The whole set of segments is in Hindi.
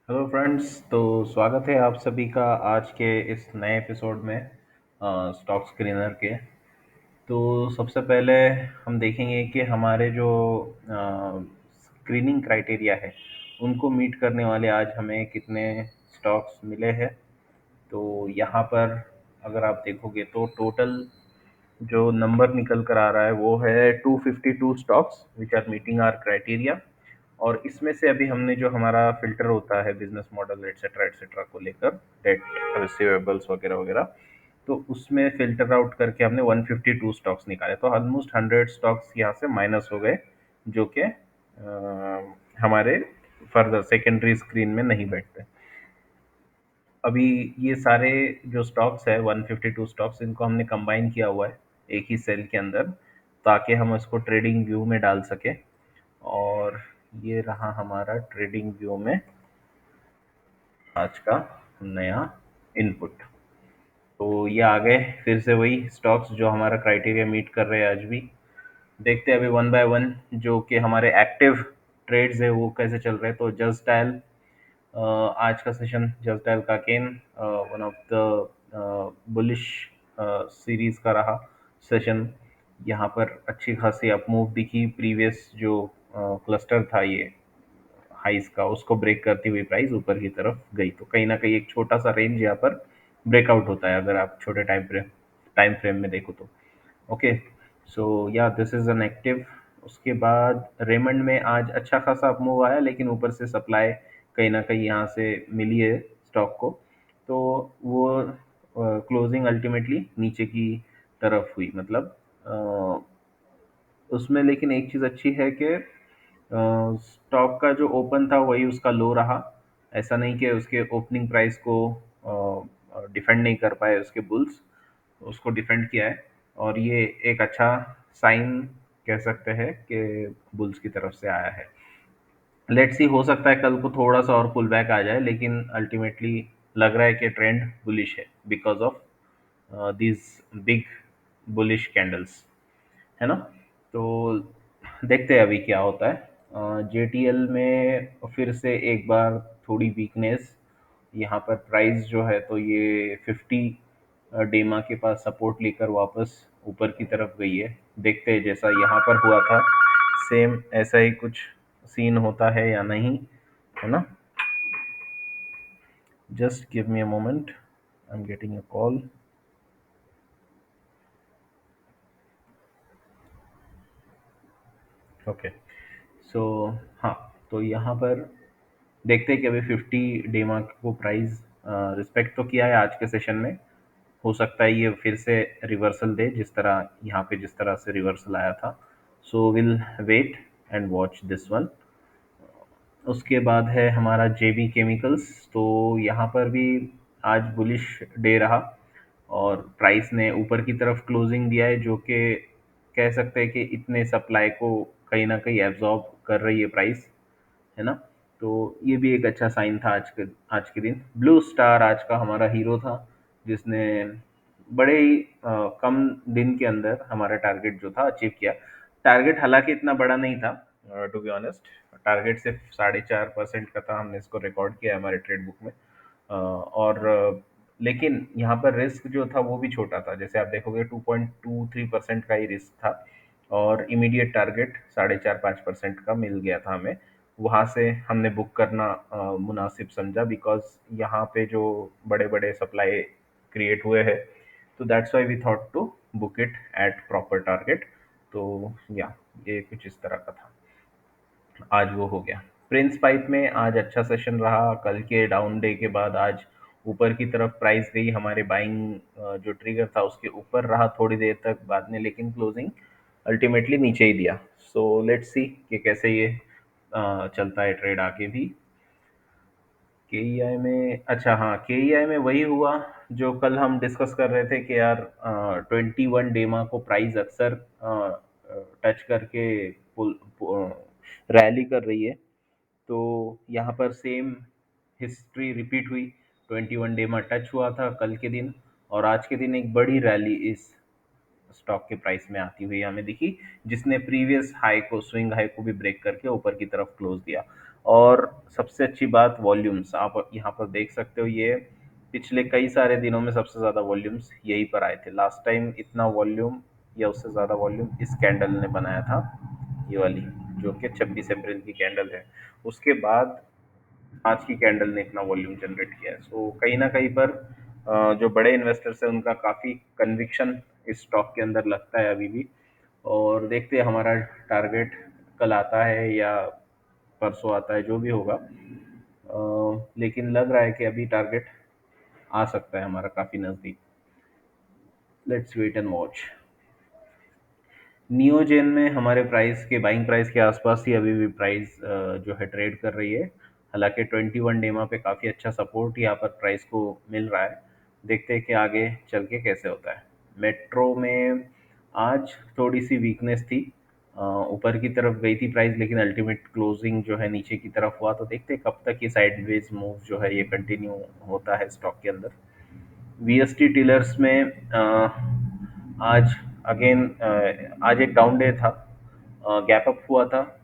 Hello friends. तो स्वागत है आप सभी का आज के इस नए एपिसोड में स्टॉक स्क्रीनर के। तो सबसे पहले हम देखेंगे कि हमारे जो स्क्रीनिंग क्राइटेरिया है उनको मीट करने वाले आज हमें कितने स्टॉक्स मिले हैं। तो यहाँ पर अगर आप देखोगे तो टोटल जो नंबर निकल कर आ रहा है वो है 252 stocks which are meeting our criteria. और इसमें से अभी हमने जो हमारा फिल्टर होता है बिजनेस मॉडल एटसेट्रा को लेकर डेट रिसीवेबल्स वगैरह वगैरह, तो उसमें फिल्टर आउट करके हमने 152 स्टॉक्स निकाले। तो ऑलमोस्ट 100 स्टॉक्स यहाँ से माइनस हो गए जो कि हमारे फर्दर सेकेंडरी स्क्रीन में नहीं बैठते। अभी ये सारे जो स्टॉक्स है 152 स्टॉक्स, इनको हमने कंबाइन किया हुआ है एक ही सेल के अंदर ताकि हम इसको ट्रेडिंग व्यू में डाल सके। और ये रहा हमारा ट्रेडिंग व्यू में आज का नया इनपुट। तो ये आ गए फिर से वही स्टॉक्स जो हमारा क्राइटेरिया मीट कर रहे हैं आज भी। देखते हैं अभी वन बाय वन जो कि हमारे एक्टिव ट्रेड्स है वो कैसे चल रहे हैं। तो जस्ट डायल आज का सेशन जस्ट डायल का again one of the bullish series का रहा सेशन। यहाँ पर अच्छी खासी अप मूव दिखी। प्रीवियस जो क्लस्टर था ये हाइस का उसको ब्रेक करती हुई प्राइस ऊपर की तरफ गई। तो कहीं ना कहीं एक छोटा सा रेंज यहाँ पर ब्रेकआउट होता है अगर आप छोटे टाइम फ्रेम में देखो तो। ओके, सो या दिस इज एन एक्टिव। उसके बाद रेमंड में आज अच्छा खासा अप मूव आया लेकिन ऊपर से सप्लाई कहीं ना कहीं यहाँ से मिली है स्टॉक को। तो वो क्लोजिंग अल्टीमेटली नीचे की तरफ हुई, मतलब उसमें। लेकिन एक चीज़ अच्छी है कि स्टॉक का जो ओपन था वही उसका लो रहा। ऐसा नहीं कि उसके ओपनिंग प्राइस को डिफेंड नहीं कर पाए उसके बुल्स, उसको डिफेंड किया है। और ये एक अच्छा साइन कह सकते हैं कि बुल्स की तरफ से आया है। लेट्स सी, हो सकता है कल को थोड़ा सा और पुल बैक आ जाए लेकिन अल्टीमेटली लग रहा है कि ट्रेंड बुलिश है because of these big bullish candles, है ना। तो देखते हैं अभी क्या होता है। जेटीएल में फिर से एक बार थोड़ी वीकनेस। यहाँ पर प्राइस जो है तो ये 50 डेमा के पास सपोर्ट लेकर वापस ऊपर की तरफ गई है। देखते हैं जैसा यहाँ पर हुआ था सेम ऐसा ही कुछ सीन होता है या नहीं, है ना। Just give me a moment, I am getting a call. Okay, so हाँ, तो यहाँ पर देखते हैं कि अभी 50 डे मार्क को प्राइस रिस्पेक्ट तो किया है आज के सेशन में। हो सकता है ये फिर से रिवर्सल दे जिस तरह यहाँ पे जिस तरह से रिवर्सल आया था। So will wait and watch this one. उसके बाद है हमारा जेबी केमिकल्स। तो यहाँ पर भी आज बुलिश डे रहा और प्राइस ने ऊपर की तरफ क्लोजिंग दिया है जो कि कह सकते हैं कि इतने सप्लाई को कहीं ना कहीं एब्जॉर्ब कर रही है प्राइस, है ना। तो ये भी एक अच्छा साइन था आज के दिन। ब्लू स्टार आज का हमारा हीरो था जिसने बड़े ही कम दिन के अंदर हमारा टारगेट जो था अचीव किया। टारगेट हालांकि इतना बड़ा नहीं था, टू बी ऑनेस्ट। टारगेट सिर्फ 4.5% का था। हमने इसको रिकॉर्ड किया है हमारे ट्रेड बुक में। लेकिन यहाँ पर रिस्क जो था वो भी छोटा था। जैसे आप देखोगे 2.23% का ही रिस्क था और इमीडिएट टारगेट 4.5-5% का मिल गया था हमें। वहाँ से हमने बुक करना मुनासिब समझा बिकॉज यहाँ पे जो बड़े बड़े सप्लाई क्रिएट हुए हैं। तो that's why we thought to book it at proper target. तो या ये कुछ इस तरह का था। आज वो हो गया। प्रिंस पाइप में आज अच्छा सेशन रहा। कल के डाउन डे के बाद आज ऊपर की तरफ प्राइस गई। हमारे बाइंग जो ट्रिगर था उसके ऊपर रहा थोड़ी देर तक बाद में, लेकिन क्लोजिंग अल्टीमेटली नीचे ही दिया। सो लेट्स सी कि कैसे ये चलता है ट्रेड आगे भी। केईआई में अच्छा, हाँ, केईआई में वही हुआ जो कल हम डिस्कस कर रहे थे कि यार 21 डेमा को प्राइस अक्सर टच करके रैली कर रही है। तो यहाँ पर सेम हिस्ट्री रिपीट हुई। 21 डे में टच हुआ था कल के दिन और आज के दिन एक बड़ी रैली इस स्टॉक के प्राइस में आती हुई हमें दिखी जिसने प्रीवियस हाई को स्विंग हाई को भी ब्रेक करके ऊपर की तरफ क्लोज दिया। और सबसे अच्छी बात वॉल्यूम्स, आप यहाँ पर देख सकते हो, ये पिछले कई सारे दिनों में सबसे ज़्यादा वॉल्यूम्स यहीं पर आए थे। लास्ट टाइम इतना वॉल्यूम या उससे ज़्यादा वॉल्यूम इस कैंडल ने बनाया था, ये वाली, जो कि 26 अप्रैल की कैंडल है। उसके बाद आज की कैंडल ने इतना वॉल्यूम जनरेट किया है। सो कहीं ना कहीं पर जो बड़े इन्वेस्टर्स हैं उनका काफ़ी कन्विक्शन इस स्टॉक के अंदर लगता है अभी भी। और देखते हैं हमारा टारगेट कल आता है या परसों आता है, जो भी होगा। लेकिन लग रहा है कि अभी टारगेट आ सकता है हमारा काफ़ी नज़दीक। Let's wait and watch. Neogen में हमारे प्राइस के, बाइंग प्राइस के आसपास ही अभी भी प्राइस जो है ट्रेड कर रही है। हालांकि 21 डेमा पे काफ़ी अच्छा सपोर्ट यहाँ पर प्राइस को मिल रहा है। देखते हैं कि आगे चल के कैसे होता है। मेट्रो में आज थोड़ी सी वीकनेस थी, ऊपर की तरफ गई थी प्राइस, लेकिन अल्टीमेट क्लोजिंग जो है नीचे की तरफ हुआ। तो देखते हैं कब तक ये साइडवेज मूव जो है ये कंटिन्यू होता है स्टॉक के अंदर। वीएसटी टीलर्स में आज अगेन आज एक डाउन डे था, गैप अप हुआ था,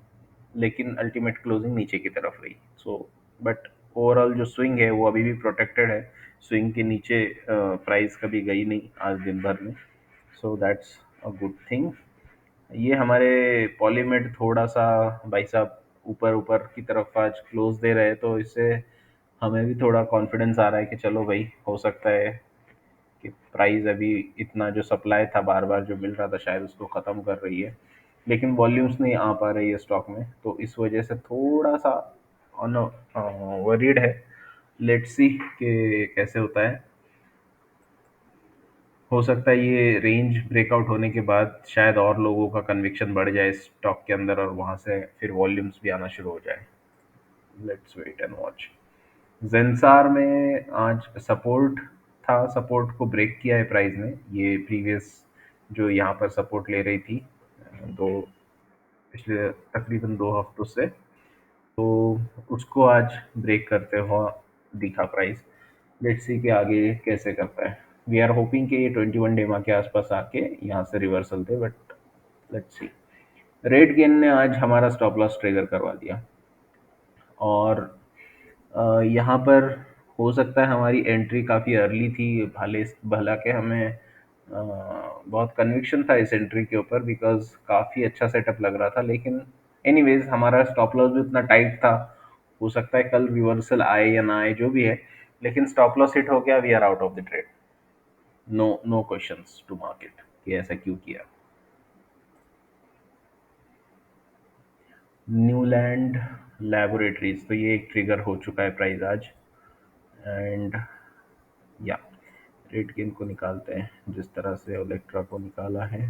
लेकिन अल्टीमेट क्लोजिंग नीचे की तरफ रही। सो बट ओवरऑल जो स्विंग है वो अभी भी प्रोटेक्टेड है। स्विंग के नीचे प्राइस कभी गई नहीं आज दिन भर में। सो दैट्स अ गुड थिंग। ये हमारे पॉलीमेड थोड़ा सा भाई साहब ऊपर ऊपर की तरफ आज क्लोज दे रहे हैं, तो इससे हमें भी थोड़ा कॉन्फिडेंस आ रहा है कि चलो भाई, हो सकता है कि प्राइस अभी इतना जो सप्लाई था बार बार जो मिल रहा था शायद उसको ख़त्म कर रही है। लेकिन वॉल्यूम्स नहीं आ पा रही है स्टॉक में, तो इस वजह से थोड़ा सा ऑन वरीड है। लेट्स सी कि कैसे होता है। हो सकता है ये रेंज ब्रेकआउट होने के बाद शायद और लोगों का कन्विक्शन बढ़ जाए स्टॉक के अंदर, और वहां से फिर वॉल्यूम्स भी आना शुरू हो जाए। Let's wait and watch. Zensar में आज सपोर्ट था, सपोर्ट को ब्रेक किया है प्राइस ने। ये प्रीवियस जो यहाँ पर सपोर्ट ले रही थी दो पिछले तकरीबन 2 हफ्तों से, तो उसको आज ब्रेक करते हुआ दिखा प्राइस। लेट्स सी कि आगे कैसे करता है। वी आर होपिंग कि ये 21 डेमा के आसपास आके यहाँ से reversal they, but let's see. Rate gain ने आज हमारा स्टॉप लॉस ट्रिगर करवा दिया, और यहाँ पर हो सकता है हमारी एंट्री काफ़ी अर्ली थी। भले भला के हमें बहुत कन्विक्शन था इस एंट्री के ऊपर, बिकॉज काफ़ी अच्छा सेटअप लग रहा था। लेकिन एनीवेज हमारा स्टॉप लॉस भी उतना टाइट था। हो सकता है कल रिवर्सल आए या ना आए, जो भी है, लेकिन स्टॉप लॉस हिट हो गया। We are out of the trade. No no questions to market कि ऐसा क्यों किया। न्यूलैंड लैबोरेटरीज, तो ये एक ट्रिगर हो चुका है प्राइस आज। एंड या रेट गेन को निकालते हैं जिस तरह से ओलेक्ट्रा को निकाला है।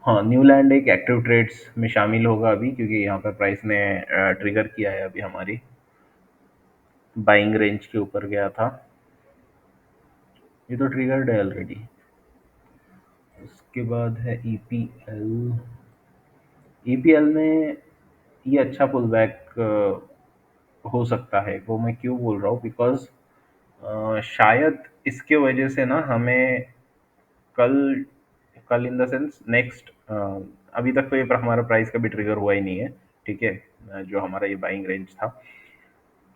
हाँ, न्यूलैंड एक एक्टिव ट्रेड्स में शामिल होगा अभी, क्योंकि यहाँ पर प्राइस ने ट्रिगर किया है अभी हमारी बाइंग रेंज के ऊपर गया था। ये तो ट्रिगर्ड है ऑलरेडी। उसके बाद है ईपीएल। ईपीएल में ये अच्छा पुल बैक हो सकता है। वो मैं क्यों बोल रहा हूँ, बिकॉज शायद इसके वजह से ना हमें कल कल इन द सेंस नेक्स्ट, अभी तक तो ये हमारा प्राइस का भी ट्रिगर हुआ ही नहीं है, ठीक है, जो हमारा ये बाइंग रेंज था।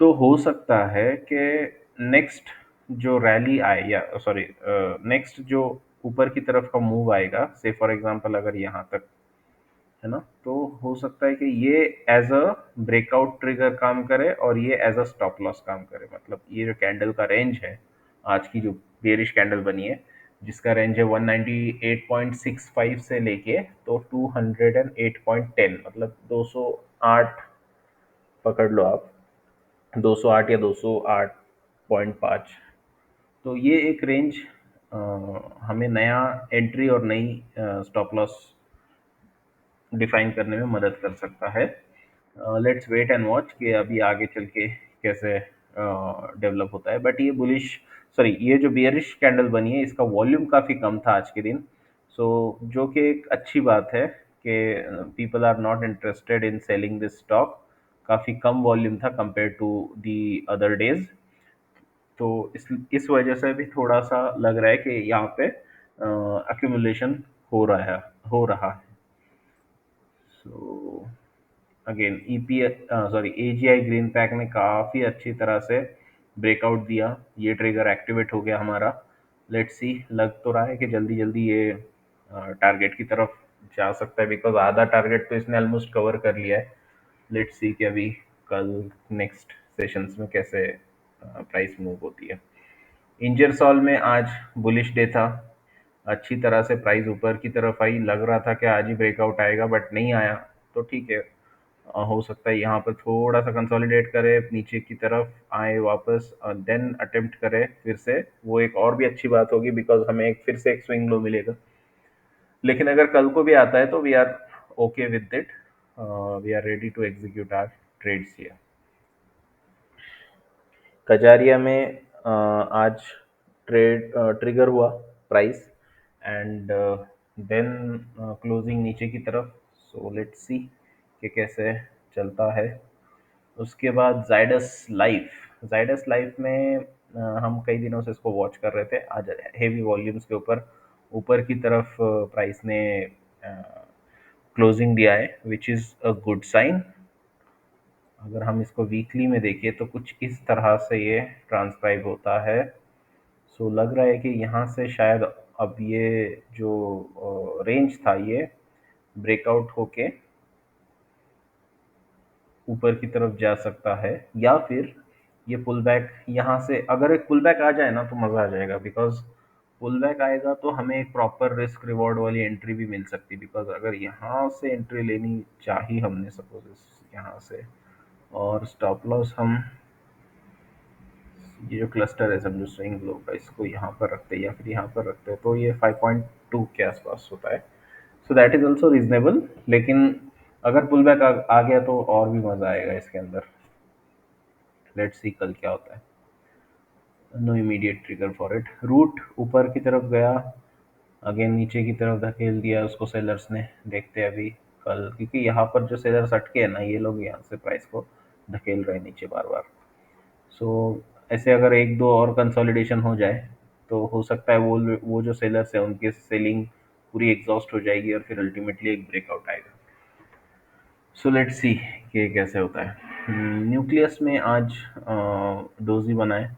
तो हो सकता है कि नेक्स्ट जो रैली आए, या सॉरी नेक्स्ट जो ऊपर की तरफ का मूव आएगा, से फॉर एग्जांपल अगर यहाँ तक है ना, तो हो सकता है कि ये एज अ ब्रेकआउट ट्रिगर काम करे और ये एज अ स्टॉप लॉस काम करे। मतलब ये जो कैंडल का रेंज है, आज की जो बेरिश कैंडल बनी है, जिसका रेंज है 198.65 से लेके तो 208.10, मतलब 208 पकड़ लो आप, 208 या 208.5। तो ये एक रेंज हमें नया एंट्री और नई स्टॉप लॉस डिफाइन करने में मदद कर सकता है। लेट्स वेट एंड वॉच कि अभी आगे चल के कैसे डेवलप होता है। बट ये बुलिश, सॉरी, ये जो बियरिश कैंडल बनी है इसका वॉल्यूम काफ़ी कम था आज के दिन। सो जो कि एक अच्छी बात है कि people are not interested in selling this stock. काफ़ी कम वॉल्यूम था compare to the other days. तो इस वजह से भी थोड़ा सा लग रहा है कि यहाँ पे अक्यूमुलेशन हो रहा है। So again AGI green pack ने काफ़ी अच्छी तरह से ब्रेकआउट दिया, ये ट्रिगर एक्टिवेट हो गया हमारा। लेट्स सी, लग तो रहा है कि जल्दी जल्दी ये टारगेट की तरफ जा सकता है, बिकॉज आधा टारगेट तो इसने ऑलमोस्ट कवर कर लिया है। लेट्स सी कि अभी कल नेक्स्ट सेशंस में कैसे प्राइस मूव होती है। इंजरसॉल में आज बुलिश डे था, अच्छी तरह से प्राइस ऊपर की तरफ आई, लग रहा था कि आज ही ब्रेकआउट आएगा बट नहीं आया। तो ठीक है, हो सकता है यहाँ पर थोड़ा सा कंसोलिडेट करे, नीचे की तरफ आए वापस, और देन अटेम्प्ट करे फिर से, वो एक और भी अच्छी बात होगी बिकॉज हमें एक फिर से एक स्विंग लो मिलेगा। लेकिन अगर कल को भी आता है तो we are okay with it, we are ready to execute our trades here. Kajaria में आज ट्रिगर हुआ प्राइस, एंड देन क्लोजिंग नीचे की तरफ। सो लेट्स सी कि कैसे चलता है। उसके बाद जाइडस लाइफ में हम कई दिनों से इसको वॉच कर रहे थे। आज हेवी वॉल्यूम्स के ऊपर ऊपर की तरफ प्राइस ने क्लोजिंग दिया है, which is a good sign. अगर हम इसको वीकली में देखें तो कुछ इस तरह से ये ट्रांसक्राइब होता है। सो लग रहा है कि यहाँ से शायद अब ये जो रेंज था ये ब्रेकआउट होके ऊपर की तरफ जा सकता है, या फिर ये पुल बैक यहाँ से, अगर एक पुल बैक आ जाए ना तो मज़ा आ जाएगा, बिकॉज पुल बैक आएगा तो हमें एक प्रॉपर रिस्क रिवॉर्ड वाली एंट्री भी मिल सकती है। बिकॉज अगर यहाँ से एंट्री लेनी चाहिए हमने सपोज यहाँ से, और स्टॉप लॉस हम ये जो क्लस्टर है समझो स्विंग लो का, इसको यहाँ पर रखते हैं या फिर यहाँ पर रखते हैं तो ये 5.2 के आसपास होता है। So that is also reasonable. लेकिन अगर पुल बैक आ गया तो और भी मज़ा आएगा इसके अंदर। लेट्स सी कल क्या होता है। No immediate trigger for it. Route ऊपर की तरफ गया, अगेन नीचे की तरफ धकेल दिया उसको सेलर्स ने। देखते हैं अभी कल, क्योंकि यहाँ पर जो सेलर्स अटके हैं ना, ये लोग यहाँ से प्राइस को धकेल रहे हैं नीचे बार बार। सो ऐसे अगर एक दो और कंसोलिडेशन हो जाए तो हो सकता है वो जो सेलर्स है उनकी सेलिंग पूरी एग्जॉस्ट हो जाएगी और फिर अल्टीमेटली एक ब्रेकआउट आएगा। सो लेट्स सी कि कैसे होता है। न्यूक्लियस में आज डोजी बना है।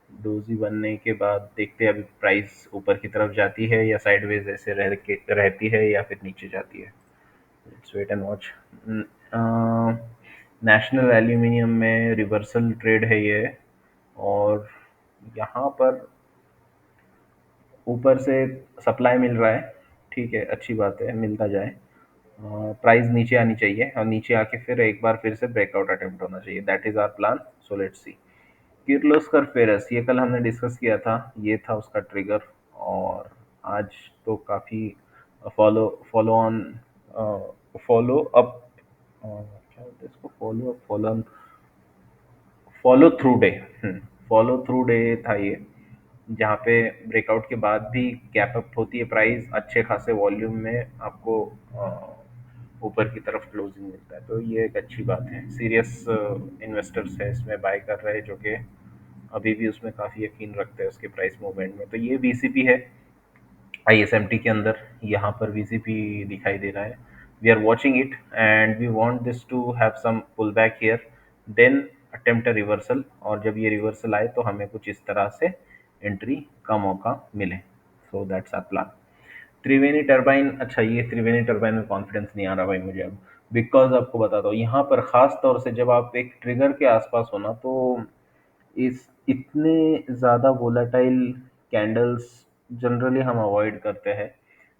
डोजी बनने के बाद देखते हैं अभी प्राइस ऊपर की तरफ जाती है या साइडवेज ऐसे रहती है या फिर नीचे जाती है। Let's wait and watch. National aluminium में रिवर्सल ट्रेड है ये, और यहाँ पर ऊपर से सप्लाई मिल रहा है, ठीक है, अच्छी बात है, मिलता जाए। प्राइस नीचे आनी चाहिए और नीचे आके फिर एक बार फिर से ब्रेकआउट अटेम्प्ट होना चाहिए। That is our plan. So let's see. Kirloskar Ferrous, ये कल हमने डिस्कस किया था, ये था उसका ट्रिगर। और आज तो काफ़ी follow follow on follow up, क्या बोलते हैं इसको, follow up, follow through day. Follow through day था ये, जहाँ पे ब्रेकआउट के बाद भी गैप अप होती है प्राइस, अच्छे खासे वॉल्यूम में आपको ऊपर की तरफ क्लोजिंग मिलता है। तो ये एक अच्छी बात है। सीरियस इन्वेस्टर्स है इसमें बाय कर रहे हैं, जो कि अभी भी उसमें काफ़ी यकीन रखते हैं उसके प्राइस मूवमेंट में। तो ये वीसीपी है आईएसएमटी के अंदर, यहाँ पर वीसीपी दिखाई दे रहा है। We are watching it and we want this to have some pull back here, then attempt a reversal, और जब ये रिवर्सल आए तो हमें कुछ इस तरह से एंट्री का मौका मिले। So that's our plan. Triveni Turbine, अच्छा ये त्रिवेणी टरबाइन में कॉन्फिडेंस नहीं आ रहा भाई मुझे अब, बिकॉज आपको बताता हूँ यहाँ पर खास तौर से जब आप एक ट्रिगर के आसपास हो ना, तो इस इतने ज़्यादा वोलेटाइल कैंडल्स जनरली हम अवॉइड करते हैं,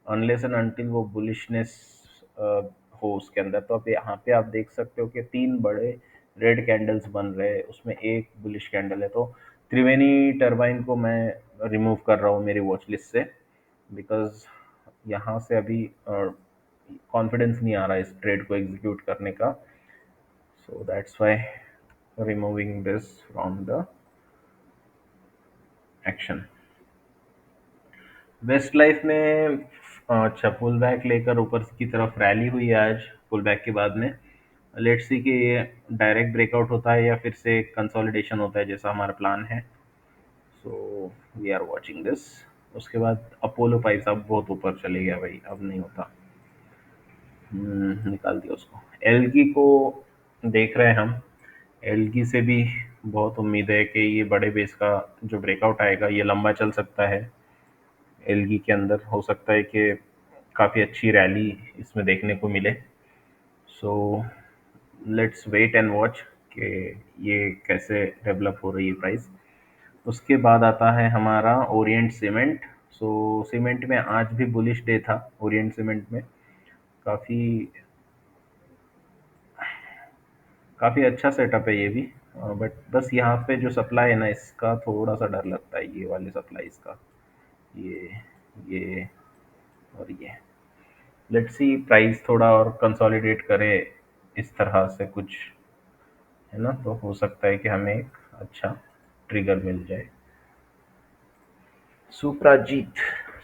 अनलेस एंड अनटिल वो बुलिशनेस हो उसके अंदर। तो अब यहाँ पे आप देख सकते हो कि तीन बड़े रेड कैंडल्स बन रहे हैं, उसमें एक बुलिश कैंडल है। तो त्रिवेणी टरबाइन को मैं रिमूव कर रहा हूँ मेरी वॉच लिस्ट से, बिकॉज यहाँ से अभी कॉन्फिडेंस नहीं आ रहा है इस ट्रेड को एग्जीक्यूट करने का। So that's why removing this from the action. Westlife में अच्छा पुल बैक लेकर ऊपर की तरफ रैली हुई है आज, पुल बैक के बाद में। लेट्स सी कि ये डायरेक्ट ब्रेकआउट होता है या फिर से कंसोलिडेशन होता है जैसा हमारा प्लान है। So we are watching this. उसके बाद अपोलो पाइप्स अब बहुत ऊपर चले गया भाई, अब नहीं होता। निकाल दिया उसको। एलगी को देख रहे हैं हम। एलगी से भी बहुत उम्मीद है कि ये बड़े बेस का जो ब्रेकआउट आएगा ये लंबा चल सकता है। एलगी के अंदर हो सकता है कि काफ़ी अच्छी रैली इसमें देखने को मिले। So let's wait and watch कि ये कैसे डेवलप हो रही है प्राइस। उसके बाद आता है हमारा ओरिएंट सीमेंट। सो सीमेंट में आज भी बुलिश डे था ओरिएंट सीमेंट में। काफ़ी काफ़ी अच्छा सेटअप है ये भी। बट बस यहाँ पे जो सप्लाई है ना इसका थोड़ा सा डर लगता है, ये वाले सप्लाई इसका। ये और ये लेट्स सी प्राइस थोड़ा और कंसोलिडेट करे इस तरह से कुछ, है ना, तो हो सकता है कि हमें एक अच्छा ट्रिगर मिल जाए। सुप्राजीत।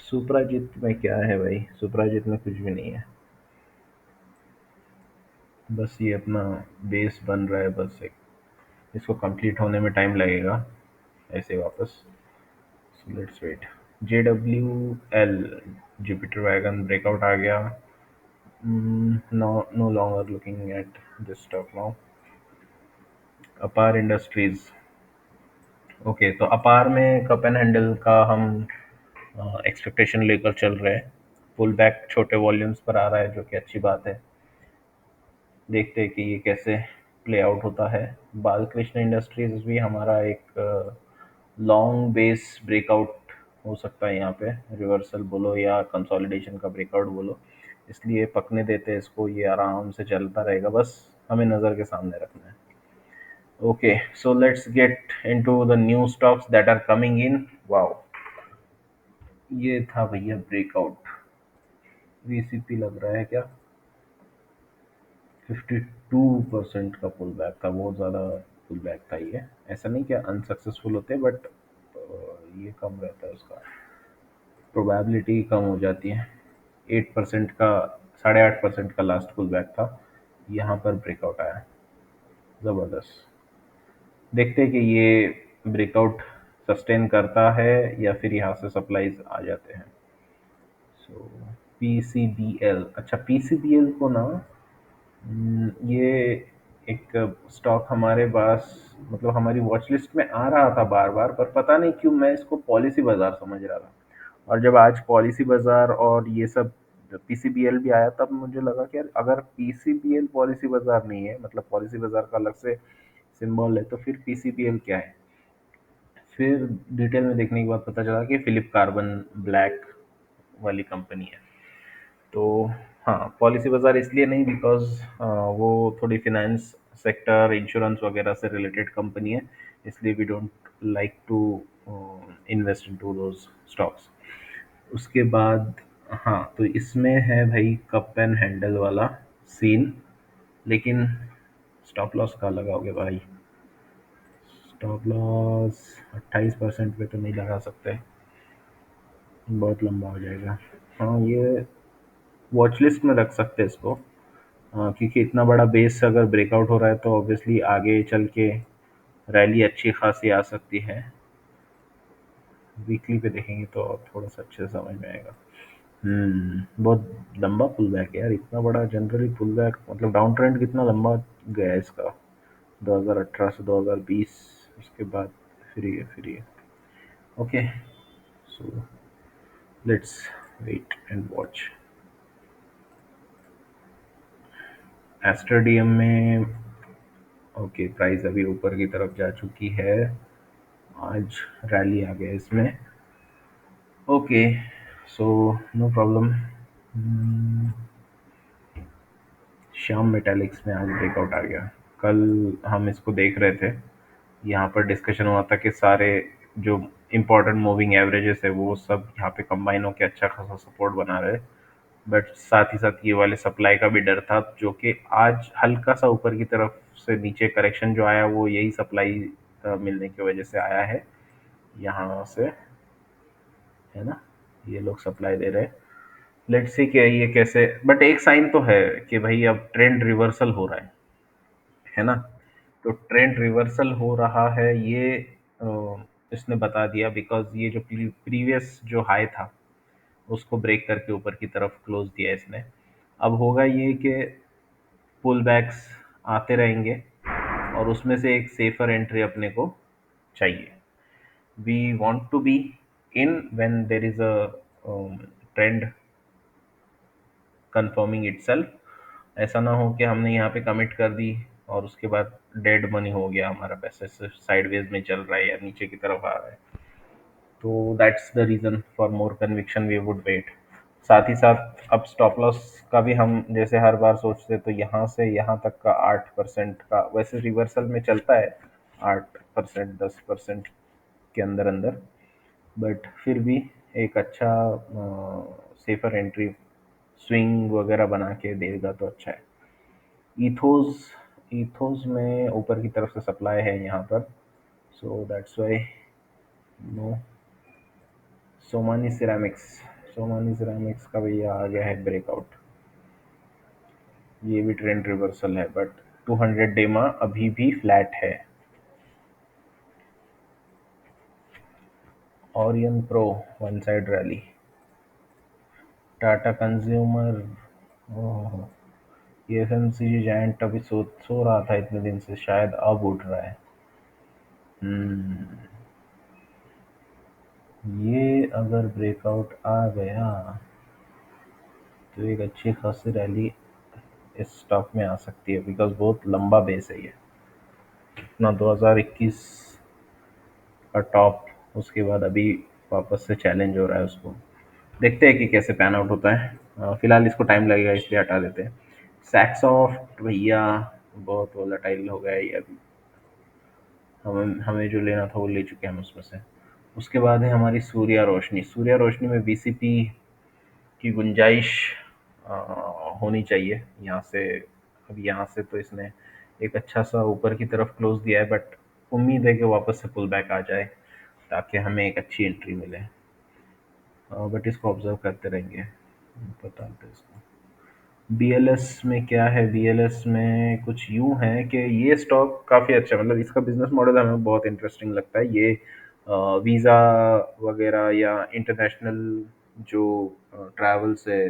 सुप्राजीत में क्या है भाई? सुप्राजीत में कुछ भी नहीं है। बस ये अपना बेस बन रहा है, बस एक इसको कंप्लीट होने में टाइम लगेगा ऐसे वापस। So let's wait. JWL, Jupiter Wagon breakout आ गया। No, no longer looking at this stock now. Apar industries. Okay, तो अपार में कप एंड हैंडल का हम एक्सपेक्टेशन लेकर चल रहे हैं। पुल बैक छोटे वॉल्यूम्स पर आ रहा है जो कि अच्छी बात है। देखते हैं कि ये कैसे प्ले आउट होता है। बालकृष्ण इंडस्ट्रीज भी हमारा एक लॉन्ग बेस ब्रेकआउट हो सकता है यहाँ पे, रिवर्सल बोलो या कंसोलिडेशन का ब्रेकआउट बोलो। इसलिए पकने देते हैं इसको, ये आराम से चलता रहेगा, बस हमें नज़र के सामने रखना है। Okay, so let's get into the new stocks that are coming in. Wow, ये था भैया ब्रेकआउट। VCP लग रहा है क्या? 52% का पुल बैक था, बहुत ज़्यादा पुल बैक था ये। ऐसा नहीं कि अनसक्सेसफुल होते, बट ये कम रहता है उसका, प्रोबेबिलिटी कम हो जाती है। 8% का, 8.5% का लास्ट पुल बैक था, यहाँ पर ब्रेकआउट आया। ज़बरदस्त। देखते हैं कि ये ब्रेकआउट सस्टेन करता है या फिर यहाँ से सप्लाईज आ जाते हैं। सो PCBL, अच्छा PCBL को ना, ये एक स्टॉक हमारे पास, मतलब हमारी वॉच लिस्ट में आ रहा था बार बार, पर पता नहीं क्यों मैं इसको पॉलिसी बाजार समझ रहा था। और जब आज पॉलिसी बाजार और ये सब PCBL भी आया तब मुझे लगा कि यार अगर PCBL पॉलिसी बाजार नहीं है, मतलब पॉलिसी बाजार का अलग से सिंबल है, तो फिर PCBL क्या है? फिर डिटेल में देखने के बाद पता चला कि फिलिप कार्बन ब्लैक वाली कंपनी है। तो हाँ, पॉलिसी बाजार इसलिए नहीं बिकॉज वो थोड़ी फिनेंस सेक्टर, इंश्योरेंस वगैरह से रिलेटेड कंपनी है, इसलिए we don't like to invest into those stocks. उसके बाद हाँ, तो इसमें है भाई कप एंड हैंडल वाला सीन, लेकिन स्टॉप लॉस कहाँ लगाओगे भाई? स्टॉप लॉस 28% पे तो नहीं लगा सकते, बहुत लंबा हो जाएगा। हाँ, ये वॉच लिस्ट में रख सकते हैं इसको। क्योंकि इतना बड़ा बेस अगर ब्रेकआउट हो रहा है तो ऑब्वियसली आगे चल के रैली अच्छी खासी आ सकती है। वीकली पे देखेंगे तो थोड़ा सा अच्छे से समझ में आएगा। बहुत लंबा पुल बैक है यार, इतना बड़ा जनरली पुल बैक, मतलब डाउन ट्रेंड कितना लंबा गया है इसका, 2018 से 2020, उसके बाद फिर ये okay. So let's wait and watch. एस्ट्राडीएम में ओके, प्राइस अभी ऊपर की तरफ जा चुकी है, आज रैली आ गया इसमें। Okay, so no problem. Shyam Metallics में आज ब्रेकआउट आ गया। कल हम इसको देख रहे थे, यहाँ पर डिस्कशन हुआ था कि सारे जो इम्पोर्टेंट मूविंग एवरेजेस है वो सब यहाँ पे कंबाइन होकर अच्छा खासा सपोर्ट बना रहे, बट साथ ही साथ ये वाले सप्लाई का भी डर था, जो कि आज हल्का सा ऊपर की तरफ से नीचे करेक्शन जो आया वो यही सप्लाई मिलने की वजह से आया है यहाँ से, है ना। ये लोग सप्लाई दे रहे हैं। लेट्स सी कि ये कैसे, बट एक साइन तो है कि भाई अब ट्रेंड रिवर्सल हो रहा है ना। तो ट्रेंड रिवर्सल हो रहा है ये इसने बता दिया, बिकॉज ये जो प्रीवियस जो हाई था उसको ब्रेक करके ऊपर की तरफ क्लोज दिया इसने। अब होगा ये कि पुल बैक्स आते रहेंगे और उसमें से एक सेफर एंट्री अपने को चाहिए. We want to be in when there is a trend confirming itself. ऐसा ना हो कि हमने यहाँ पे कमिट कर दी और उसके बाद डेड मनी हो गया, हमारा पैसा सिर्फ साइडवेज में चल रहा है या नीचे की तरफ आ रहा है. तो that's the reason for more conviction we would wait. साथ ही साथ अब स्टॉप लॉस का भी हम जैसे हर बार सोचते तो यहाँ से यहाँ तक का 8% का वैसे रिवर्सल में चलता है, 8% 10% के अंदर अंदर. बट फिर भी एक अच्छा सेफर एंट्री स्विंग वगैरह बना के देगा तो अच्छा है. ईथोस ईथोस में ऊपर की तरफ से सप्लाई है यहाँ पर, so that's why no. Somany Ceramics का भैया आ गया है ब्रेकआउट. ये भी ट्रेंड रिवर्सल है बट 200 डेमा अभी भी फ्लैट है. Orion Pro one side rally. Tata consumer. Oh, ये एफएमसीजी जायंट अभी सो सो रहा था इतने दिन से, शायद अब उठ रहा है. हम्म. ये अगर ब्रेकआउट आ गया तो एक अच्छी खासी रैली इस स्टॉक में आ सकती है बिकॉज बहुत लंबा बेस है ये. अपना 2021 का टॉप, उसके बाद अभी वापस से चैलेंज हो रहा है उसको. देखते हैं कि कैसे पैन आउट होता है. फिलहाल इसको टाइम लगेगा इसलिए हटा देते हैं. सैक्सॉफ्ट भैया बहुत वोलेटाइल हो गया है ये अभी. हमें हमें जो लेना था वो ले चुके हैं हम उसमें से. उसके बाद है हमारी सूर्या रोशनी. सूर्या रोशनी में बीसीपी की गुंजाइश अ, होनी चाहिए यहाँ से. अब यहाँ से तो इसने एक अच्छा सा ऊपर की तरफ क्लोज दिया है बट उम्मीद है कि वापस से पुल बैक आ जाए ताकि हमें एक अच्छी एंट्री मिले. बट इसको ऑब्जर्व करते रहेंगे, बताते हैं इसको. बीएलएस में क्या है, बीएलएस में कुछ यूं है कि ये स्टॉक काफ़ी अच्छा, मतलब इसका बिजनेस मॉडल हमें बहुत इंटरेस्टिंग लगता है. ये वीज़ा वगैरह या इंटरनेशनल जो ट्रैवल्स है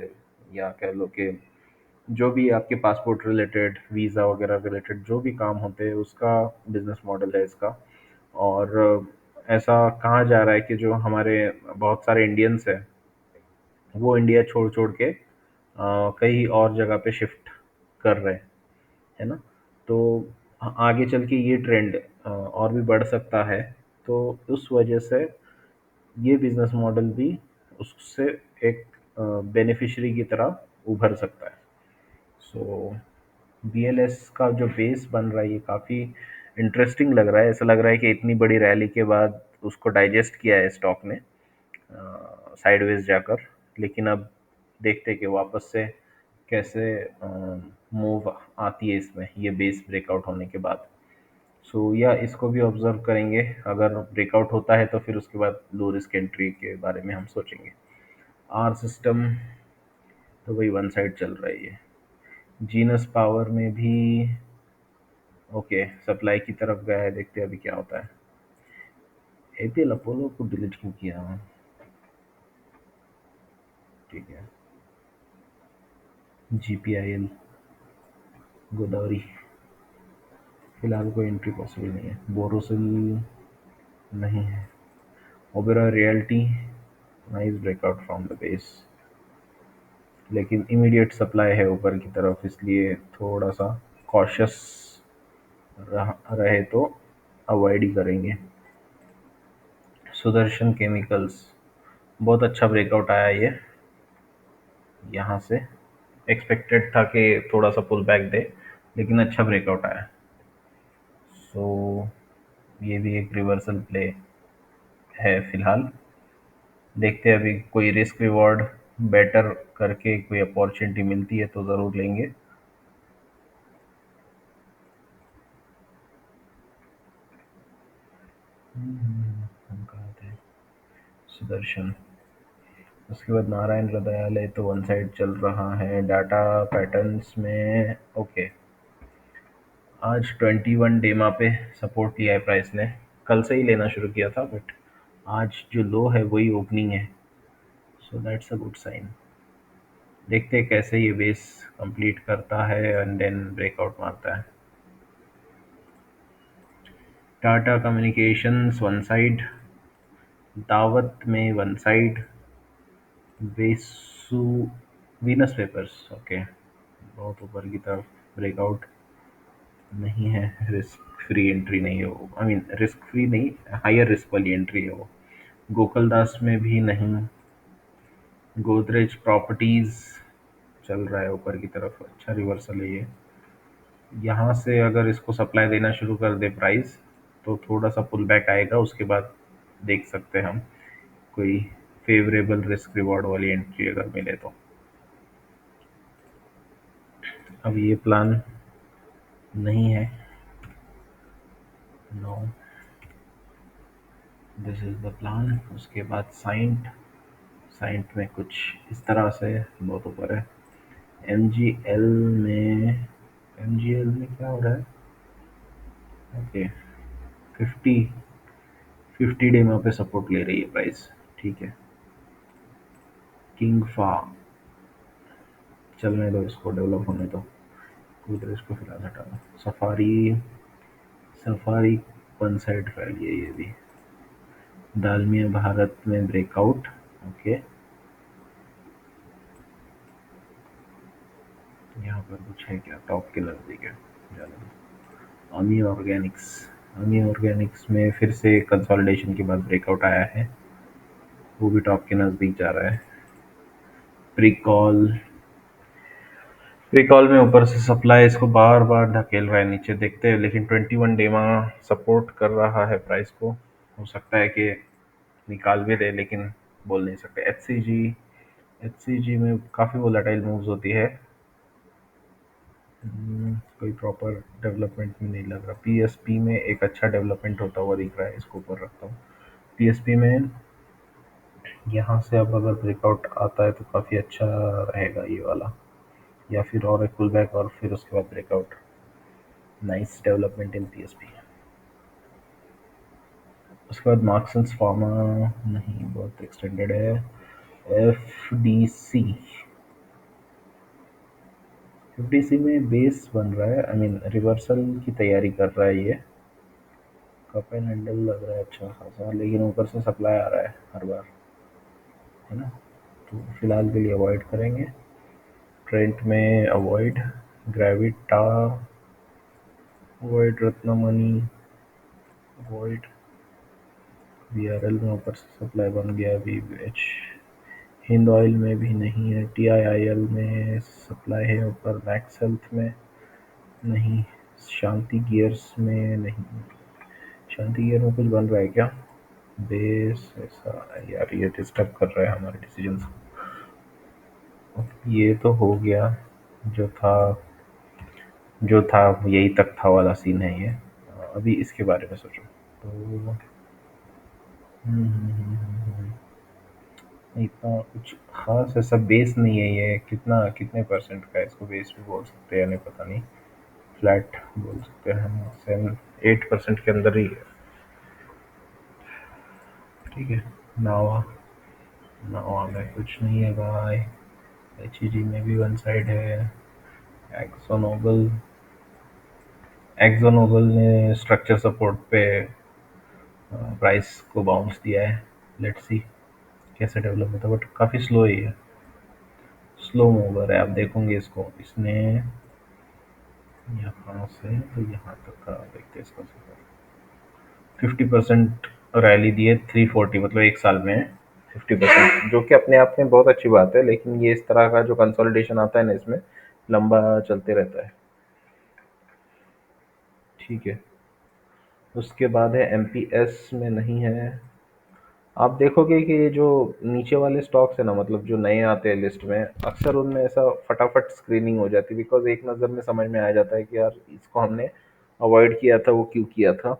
या कह लो कि जो भी आपके पासपोर्ट रिलेटेड वीज़ा वगैरह रिलेटेड जो भी काम होते हैं उसका बिजनेस मॉडल है इसका. और ऐसा कहा जा रहा है कि जो हमारे बहुत सारे इंडियंस हैं वो इंडिया छोड़ छोड़ के कई और जगह पे शिफ्ट कर रहे हैं, है ना. तो आगे चल के ये ट्रेंड और भी बढ़ सकता है. तो उस वजह से ये बिजनेस मॉडल भी उससे एक बेनिफिशियरी की तरह उभर सकता है. सो बीएलएस का जो बेस बन रहा है ये काफ़ी इंटरेस्टिंग लग रहा है. ऐसा लग रहा है कि इतनी बड़ी रैली के बाद उसको डाइजेस्ट किया है स्टॉक ने साइडवेज जाकर. लेकिन अब देखते हैं कि वापस से कैसे मूव आती है इसमें ये बेस ब्रेकआउट होने के बाद. सो या इसको भी ऑब्जर्व करेंगे. अगर ब्रेकआउट होता है तो फिर उसके बाद लो रिस्क एंट्री के बारे में हम सोचेंगे. आर सिस्टम तो वही वन साइड चल रहा है ये. जीनस पावर में भी ओके सप्लाई की तरफ गया है, देखते हैं अभी क्या होता है. एपीएल अपोलो को डिलीट क्यों किया. ठीक है. जीपीआईएल गोदावरी फिलहाल कोई एंट्री पॉसिबल नहीं है. बोरोसिल नहीं है. Oberoi realty nice breakout from the base, लेकिन इमीडिएट सप्लाई है ऊपर की तरफ इसलिए थोड़ा सा कॉशियस रहे तो अवॉइड ही करेंगे. सुदर्शन केमिकल्स बहुत अच्छा ब्रेकआउट आया ये यहाँ से. एक्सपेक्टेड था कि थोड़ा सा पुल बैक दे लेकिन अच्छा ब्रेकआउट आया. सो ये भी एक रिवर्सल प्ले है फिलहाल. देखते हैं अभी कोई रिस्क रिवॉर्ड बेटर करके कोई अपॉर्चुनिटी मिलती है तो ज़रूर लेंगे. हम कहाँ थे. सुदर्शन. उसके बाद नारायण हृदयालय तो वन साइड चल रहा है. डाटा पैटर्न्स में ओके. आज 21 डेमा पे सपोर्ट लिया है प्राइस ने. कल से ही लेना शुरू किया था बट आज जो लो है वही ओपनिंग है. So that's a good sign. देखते हैं कैसे ये बेस कंप्लीट करता है एंड देन ब्रेकआउट मारता है। टाटा कम्युनिकेशंस वन साइड, दावत में one side, Vesu Venus papers okay बहुत ऊपर की तरफ ब्रेकआउट नहीं है, रिस्क फ्री एंट्री नहीं है वो, आई मीन रिस्क फ्री नहीं, हायर रिस्क वाली एंट्री है वो। गोकुलदास में भी नहीं। गोदरेज प्रॉपर्टीज चल रहा है ऊपर की तरफ, अच्छा रिवर्सल है ये। यहाँ से अगर इसको सप्लाई देना शुरू कर दे प्राइस तो थोड़ा सा पुल बैक आएगा, उसके बाद देख सकते हैं हम कोई फेवरेबल रिस्क रिवॉर्ड वाली एंट्री अगर मिले तो। अब ये प्लान नहीं है, no this is the plan. उसके बाद साइंट, साइंट में कुछ इस तरह से बहुत ऊपर है। एम जी एल में, एम जी एल में क्या हो रहा है, ओके 50 50 डे पे सपोर्ट ले रही है प्राइस, ठीक है। किंग फा चलने दो, इसको डेवलप होने दो, उधर इसको फिलहाल हटा दो। Safari, safari one side rally है ये भी। दालमिया भारत में ब्रेकआउट, ओके। यहाँ पर कुछ है क्या, टॉप के नज़दीक है, जाने दो। अमी ऑर्गेनिक्स, अमी ऑर्गेनिक्स में फिर से कंसोलिडेशन के बाद ब्रेकआउट आया है, वो भी टॉप के नज़दीक जा रहा है। प्रिकॉल, प्रिकॉल में ऊपर से सप्लाई इसको बार बार धकेल रहा है नीचे, देखते हैं, लेकिन 21 डे सपोर्ट कर रहा है प्राइस को, हो सकता है कि निकाल भी दे, लेकिन बोल नहीं सकते। एच सी जी, एच सी जी में काफ़ी वोलेटाइल मूव्स होती है। कोई प्रॉपर डेवलपमेंट में नहीं लग रहा। पी एस पी में एक अच्छा डेवलपमेंट होता हुआ दिख रहा है, इसको ऊपर रखता हूँ। पी एस पी में यहाँ से अब अगर ब्रेकआउट आता है तो काफ़ी अच्छा रहेगा ये वाला, या फिर और एक पुल बैक और फिर उसके बाद breakout. Nice development in P S P. उसके बाद मार्क्सन्स फार्मा नहीं, बहुत एक्सटेंडेड है। F D C, F D C में बेस बन रहा है, आई मीन रिवर्सल की तैयारी कर रहा है ये। कप एंड हैंडल लग रहा है अच्छा खासा, लेकिन ऊपर से सप्लाई आ रहा है हर बार, है ना, तो फिलहाल के लिए अवॉइड करेंगे। ट्रेंट में avoid, Gravita avoid, Ratnamani avoid. V R L में ऊपर से सप्लाई बन गया, वी एच। हिंद ऑयल में भी नहीं है। टी आई आई एल में सप्लाई है ऊपर, मैक्स हेल्थ में नहीं, शांति गियर्स में नहीं। शांति गियर में कुछ बन रहा है क्या, बेस ऐसा, यार ये डिस्टर्ब कर रहा है हमारे डिसीजंस। ये तो हो गया, जो था, जो था यही तक था वाला सीन है ये। अभी इसके बारे में सोचो तो इतना कुछ खास ऐसा बेस नहीं है ये। कितना, कितने परसेंट का है, इसको बेस भी बोल सकते हैं या नहीं पता नहीं, फ्लैट बोल सकते हैं हम, 7-8% के अंदर ही है, ठीक है। नावा, नावा में कुछ नहीं है भाई। एच ई जी में भी वन साइड है। एक्सोनोबल, एक्सोनोबल ने स्ट्रक्चर सपोर्ट पे प्राइस को बाउंस दिया है, लेट्स सी कैसे डेवलप होता है, बट काफ़ी स्लो ही है, स्लो मूवर है। आप देखोगे इसको, इसने यहाँ से तो यहाँ तक का देखते हैं इसका सफर, 50% रैली दी है, 340 मतलब एक साल में 50%, जो कि अपने आप में बहुत अच्छी बात है, लेकिन ये इस तरह का जो कंसोलिडेशन आता है ना, इसमें लंबा चलते रहता है, ठीक है। उसके बाद है एम पी एस में नहीं है। आप देखोगे कि ये जो नीचे वाले स्टॉक्स है ना, मतलब जो नए आते हैं लिस्ट में, अक्सर उनमें ऐसा फटाफट स्क्रीनिंग हो जाती है, बिकॉज एक नज़र में समझ में आ जाता है कि यार इसको हमने अवॉइड किया था, वो क्यों किया था।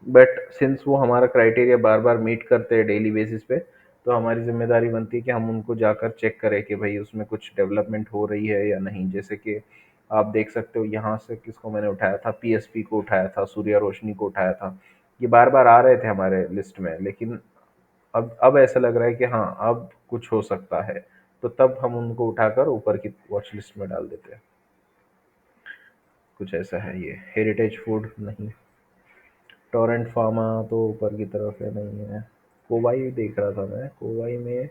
बट सिंस वो हमारा क्राइटेरिया बार बार मीट करते हैं डेली बेसिस पे, तो हमारी जिम्मेदारी बनती है कि हम उनको जाकर चेक करें कि भाई उसमें कुछ डेवलपमेंट हो रही है या नहीं। जैसे कि आप देख सकते हो यहाँ से किसको मैंने उठाया था, पीएसपी को उठाया था, सूर्या रोशनी को उठाया था, ये बार बार आ रहे थे हमारे लिस्ट में, लेकिन अब ऐसा लग रहा है कि हाँ अब कुछ हो सकता है, तो तब हम उनको उठाकर ऊपर की वॉच लिस्ट में डाल देते हैं। कुछ ऐसा है ये। हेरिटेज फूड नहीं। टोरेंट फार्मा तो ऊपर की तरफ है, नहीं है। कोवाई देख रहा था मैं, कोवाई में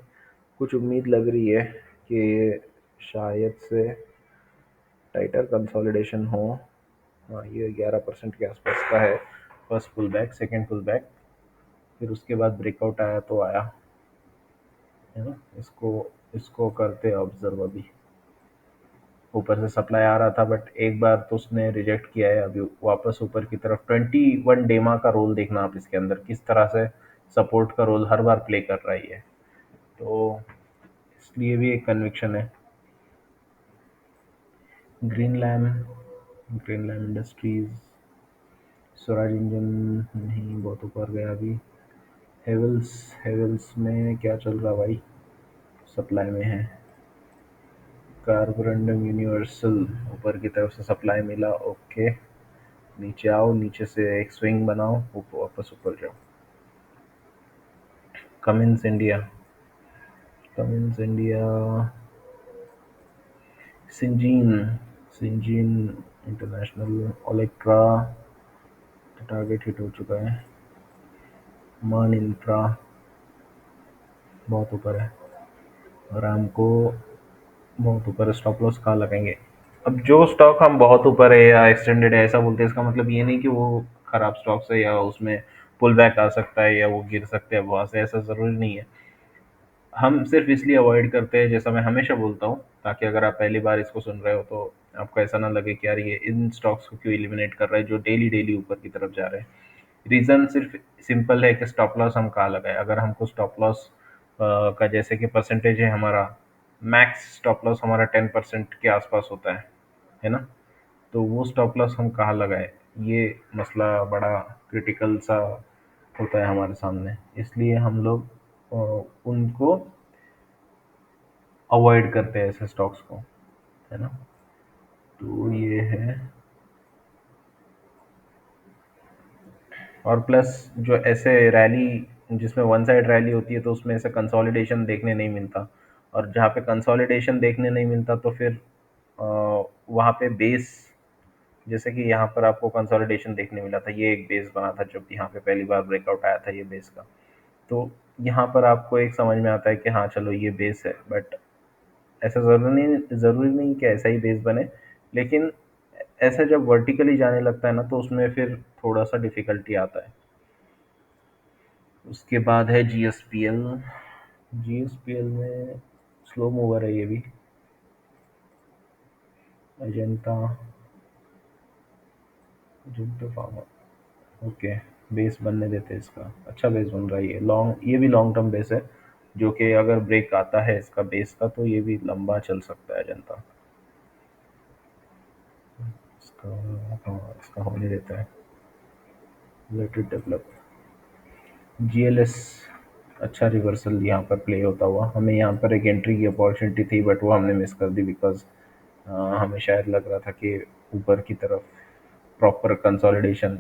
कुछ उम्मीद लग रही है कि शायद से टाइटर कंसोलिडेशन हो। हाँ, ये 11% के आसपास का है। First pull back, second pull back, फिर उसके बाद ब्रेकआउट आया तो आया, है ना। इसको इसको करते ऑब्जर्व। अभी ऊपर से सप्लाई आ रहा था बट एक बार तो उसने रिजेक्ट किया है। अभी वापस ऊपर की तरफ 21 डेमा का रोल देखना आप इसके अंदर, किस तरह से सपोर्ट का रोल हर बार प्ले कर रही है। तो इसलिए भी एक कन्विक्शन है। Green lamp, green lamp industries, Swaraj engine नहीं, बहुत ऊपर गया अभी। हेवल्स, हेवल्स में क्या चल रहा भाई, सप्लाई में है। कार्बोरंडम यूनिवर्सल ऊपर की तरफ से सप्लाई मिला, ओके। नीचे आओ, नीचे से एक स्विंग बनाओ, ऊपर वापस ऊपर जाओ। Cummins India, Cummins India, Syngene, Syngene international, Olectra target hit हो चुका है। मान इंफ्रा बहुत ऊपर है, रामको बहुत ऊपर है। स्टॉप लॉस कहाँ लगाएंगे? अब जो स्टॉक हम बहुत ऊपर है या एक्सटेंडेड है ऐसा बोलते हैं, इसका मतलब ये नहीं कि वो खराब स्टॉक्स है या उसमें पुल बैक आ सकता है या वो गिर सकते हैं वहां से, ऐसा जरूरी नहीं है। हम सिर्फ इसलिए अवॉइड करते हैं, जैसा मैं हमेशा बोलता हूँ, ताकि अगर आप पहली बार इसको सुन रहे हो तो आपको ऐसा ना लगे कि यार ये इन स्टॉक्स को क्यों एलिमिनेट कर रहा है जो डेली डेली ऊपर की तरफ जा रहे हैं। रीज़न सिर्फ सिंपल है कि स्टॉप लॉस हम कहाँ लगाए। अगर हमको स्टॉप लॉस का जैसे कि परसेंटेज है हमारा, मैक्स स्टॉप लॉस हमारा 10% के आसपास होता है ना। तो वो स्टॉप लॉस हम कहाँ लगाए, ये मसला बड़ा क्रिटिकल सा होता है हमारे सामने। इसलिए हम लोग उनको अवॉइड करते हैं ऐसे स्टॉक्स को, है ना। तो ये है। और प्लस जो ऐसे रैली, जिसमें वन साइड रैली होती है तो उसमें ऐसे कंसोलिडेशन देखने नहीं मिलता। और जहाँ पे कंसोलिडेशन देखने नहीं मिलता तो फिर वहाँ पे बेस, जैसे कि यहाँ पर आपको कंसोलिडेशन देखने मिला था, ये एक बेस बना था जब यहाँ पे पहली बार ब्रेकआउट आया था ये बेस का। तो यहाँ पर आपको एक समझ में आता है कि हाँ चलो ये बेस है, बट ऐसा ज़रूरी नहीं कि ऐसा ही बेस बने। लेकिन ऐसा जब वर्टिकली जाने लगता है ना तो उसमें फिर थोड़ा सा डिफिकल्टी आता है। उसके बाद है जीएसपीएल। जीएसपीएल में स्लो मूवर है ये भी। Ajanta, Ajanta pharma, okay. Base बनने देते हैं इसका, अच्छा बेस बन रहा है ये। लॉन्ग, ये भी लॉन्ग टर्म बेस है, जो कि अगर ब्रेक आता है इसका बेस का तो ये भी लंबा चल सकता है अजंता। इसका, हाँ इसका होने देता है, लेट इट डेवलप। जीएलएस, अच्छा रिवर्सल यहाँ पर प्ले होता हुआ। हमें यहाँ पर एक एंट्री की अपॉर्चुनिटी थी बट वो हमने मिस कर दी, बिकॉज हमें शायद लग रहा था कि ऊपर की तरफ प्रॉपर कंसोलिडेशन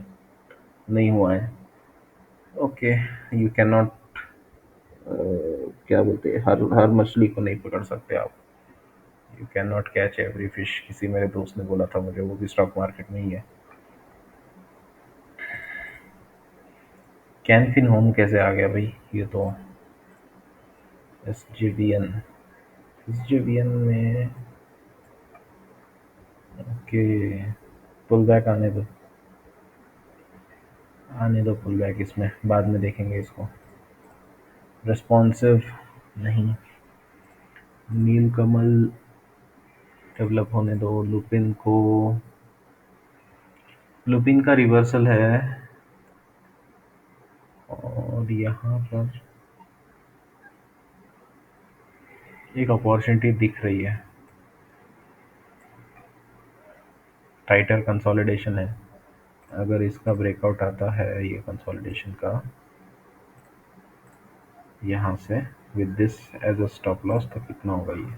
नहीं हुआ है। ओके, यू कैन नॉट, क्या बोलते हैं, हर हर मछली को नहीं पकड़ सकते आप। You can not catch every fish, किसी मेरे दोस्त ने बोला था मुझे, वो भी स्टॉक मार्केट में ही है। कैनफिन होम कैसे आ गया भाई, ये तो एसजेवीएन, एसजेवीएन में, ओके। पुल बैक आने दो पुल बैक, इसमें बाद में देखेंगे इसको। रिस्पॉन्सिव नहीं। नीलकमल डेवलप होने दो। लुपिन को, लुपिन का रिवर्सल है और यहाँ पर एक अपॉर्चुनिटी दिख रही है। टाइटर कंसोलिडेशन है, अगर इसका ब्रेकआउट आता है ये कंसोलिडेशन का यहाँ से, with this as a stop loss, तो कितना होगा ये,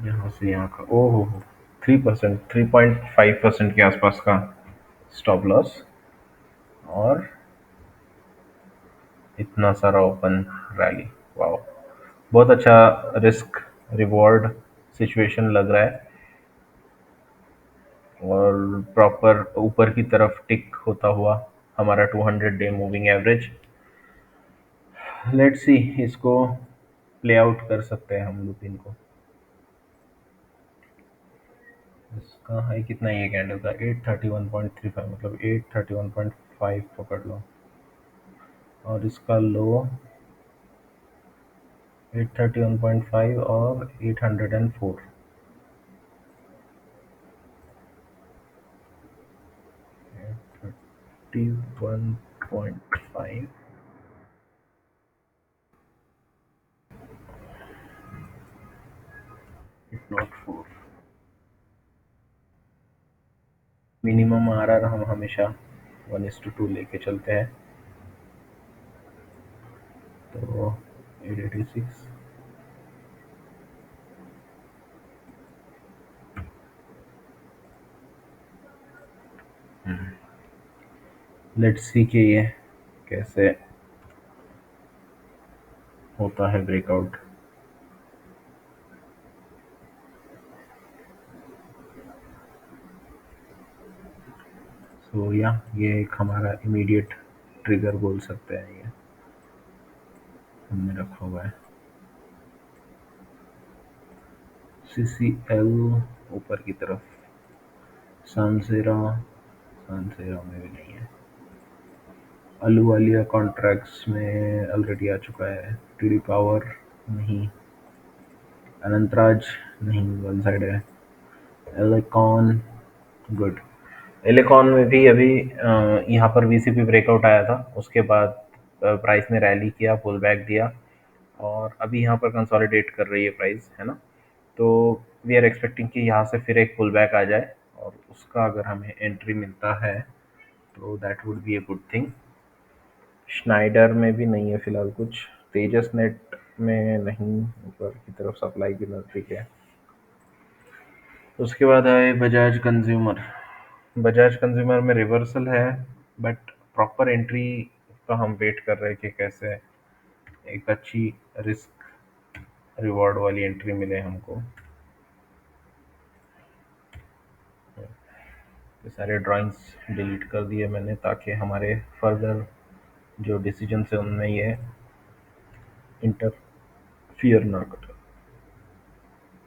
यहाँ से यहाँ का, ओ हो 3%, 3.5% के आसपास का स्टॉप लॉस। और इतना सारा ओपन रैली, वाओ। बहुत अच्छा रिस्क रिवॉर्ड सिचुएशन लग रहा है, और प्रॉपर ऊपर की तरफ टिक होता हुआ हमारा 200 day moving average. Let's see, इसको प्ले आउट कर सकते हैं हम लुपिन को। इसका हाई कितना है ये कैंडल का? 831.35, मतलब 831.5 पकड़ लो, और इसका लो 831.5 और 804। 31.5, इफ नॉट 4। मिनिमम आरआर हम हमेशा 1:2 लेके चलते हैं, तो 886। लेट्स सी कि ये कैसे होता है ब्रेकआउट। सो या ये एक हमारा इमीडिएट ट्रिगर बोल सकते हैं, ये हमने रखा हुआ है। CCL ऊपर की तरफ, सांसेरा, सांसेरा में भी नहीं है। अलूवालिया कॉन्ट्रैक्ट्स में ऑलरेडी आ चुका है। टीडी पावर नहीं, अनंतराज नहीं, वन साइड है। एलेकॉन, गुड। एलेकॉन में भी अभी यहाँ पर वीसीपी ब्रेकआउट आया था, उसके बाद प्राइस ने रैली किया, पुल बैक दिया, और अभी यहाँ पर कंसोलिडेट कर रही है प्राइस, है ना। तो वी आर एक्सपेक्टिंग कि यहाँ से फिर एक पुल बैक आ जाए, और उसका अगर हमें एंट्री मिलता है तो that would be a good thing. Schneider में भी नहीं है फिलहाल कुछ। तेजस नेट में नहीं, ऊपर की तरफ सप्लाई की नज़दीक है। उसके बाद आए बजाज कंज्यूमर। बजाज कंज्यूमर में रिवर्सल है, बट प्रॉपर एंट्री का हम वेट कर रहे हैं कि कैसे एक अच्छी रिस्क रिवॉर्ड वाली एंट्री मिले हमको। ये सारे ड्राइंग्स डिलीट कर दिए मैंने, ताकि हमारे फर्दर जो डिसीजन है उनमें ये इंटरफियर ना करे।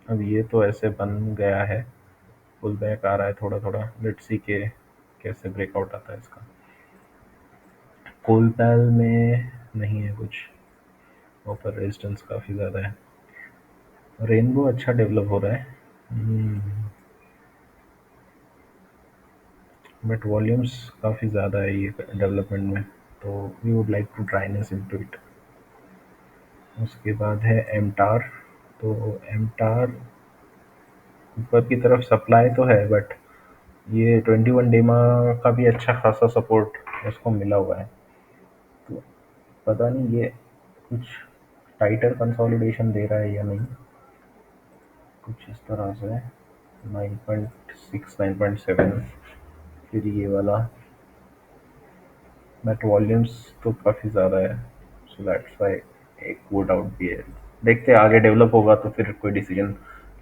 अब ये तो ऐसे बन गया है, पुल बैक आ रहा है थोड़ा थोड़ा। लेट्स सी के कैसे ब्रेकआउट आता है इसका। कोलपैल में नहीं है कुछ, ऊपर रेजिस्टेंस काफ़ी ज़्यादा है। रेनबो अच्छा डेवलप हो रहा है, बट वॉल्यूम्स काफ़ी ज़्यादा है ये डेवलपमेंट में, तो we would like to dryness into it. उसके बाद है एमटार। तो एमटार ऊपर की तरफ सप्लाई तो है, बट ये 21 डेमा का भी अच्छा खासा सपोर्ट उसको मिला हुआ है। तो पता नहीं ये कुछ टाइटर कंसोलिडेशन दे रहा है या नहीं, कुछ इस तरह से। 9.6, 9.7, फिर ये वाला, बट वॉल्यूम्स तो काफ़ी ज़्यादा है, सो दैट्स वाई एक वोट आउट भी है। देखते हैं आगे डेवलप होगा तो फिर कोई डिसीजन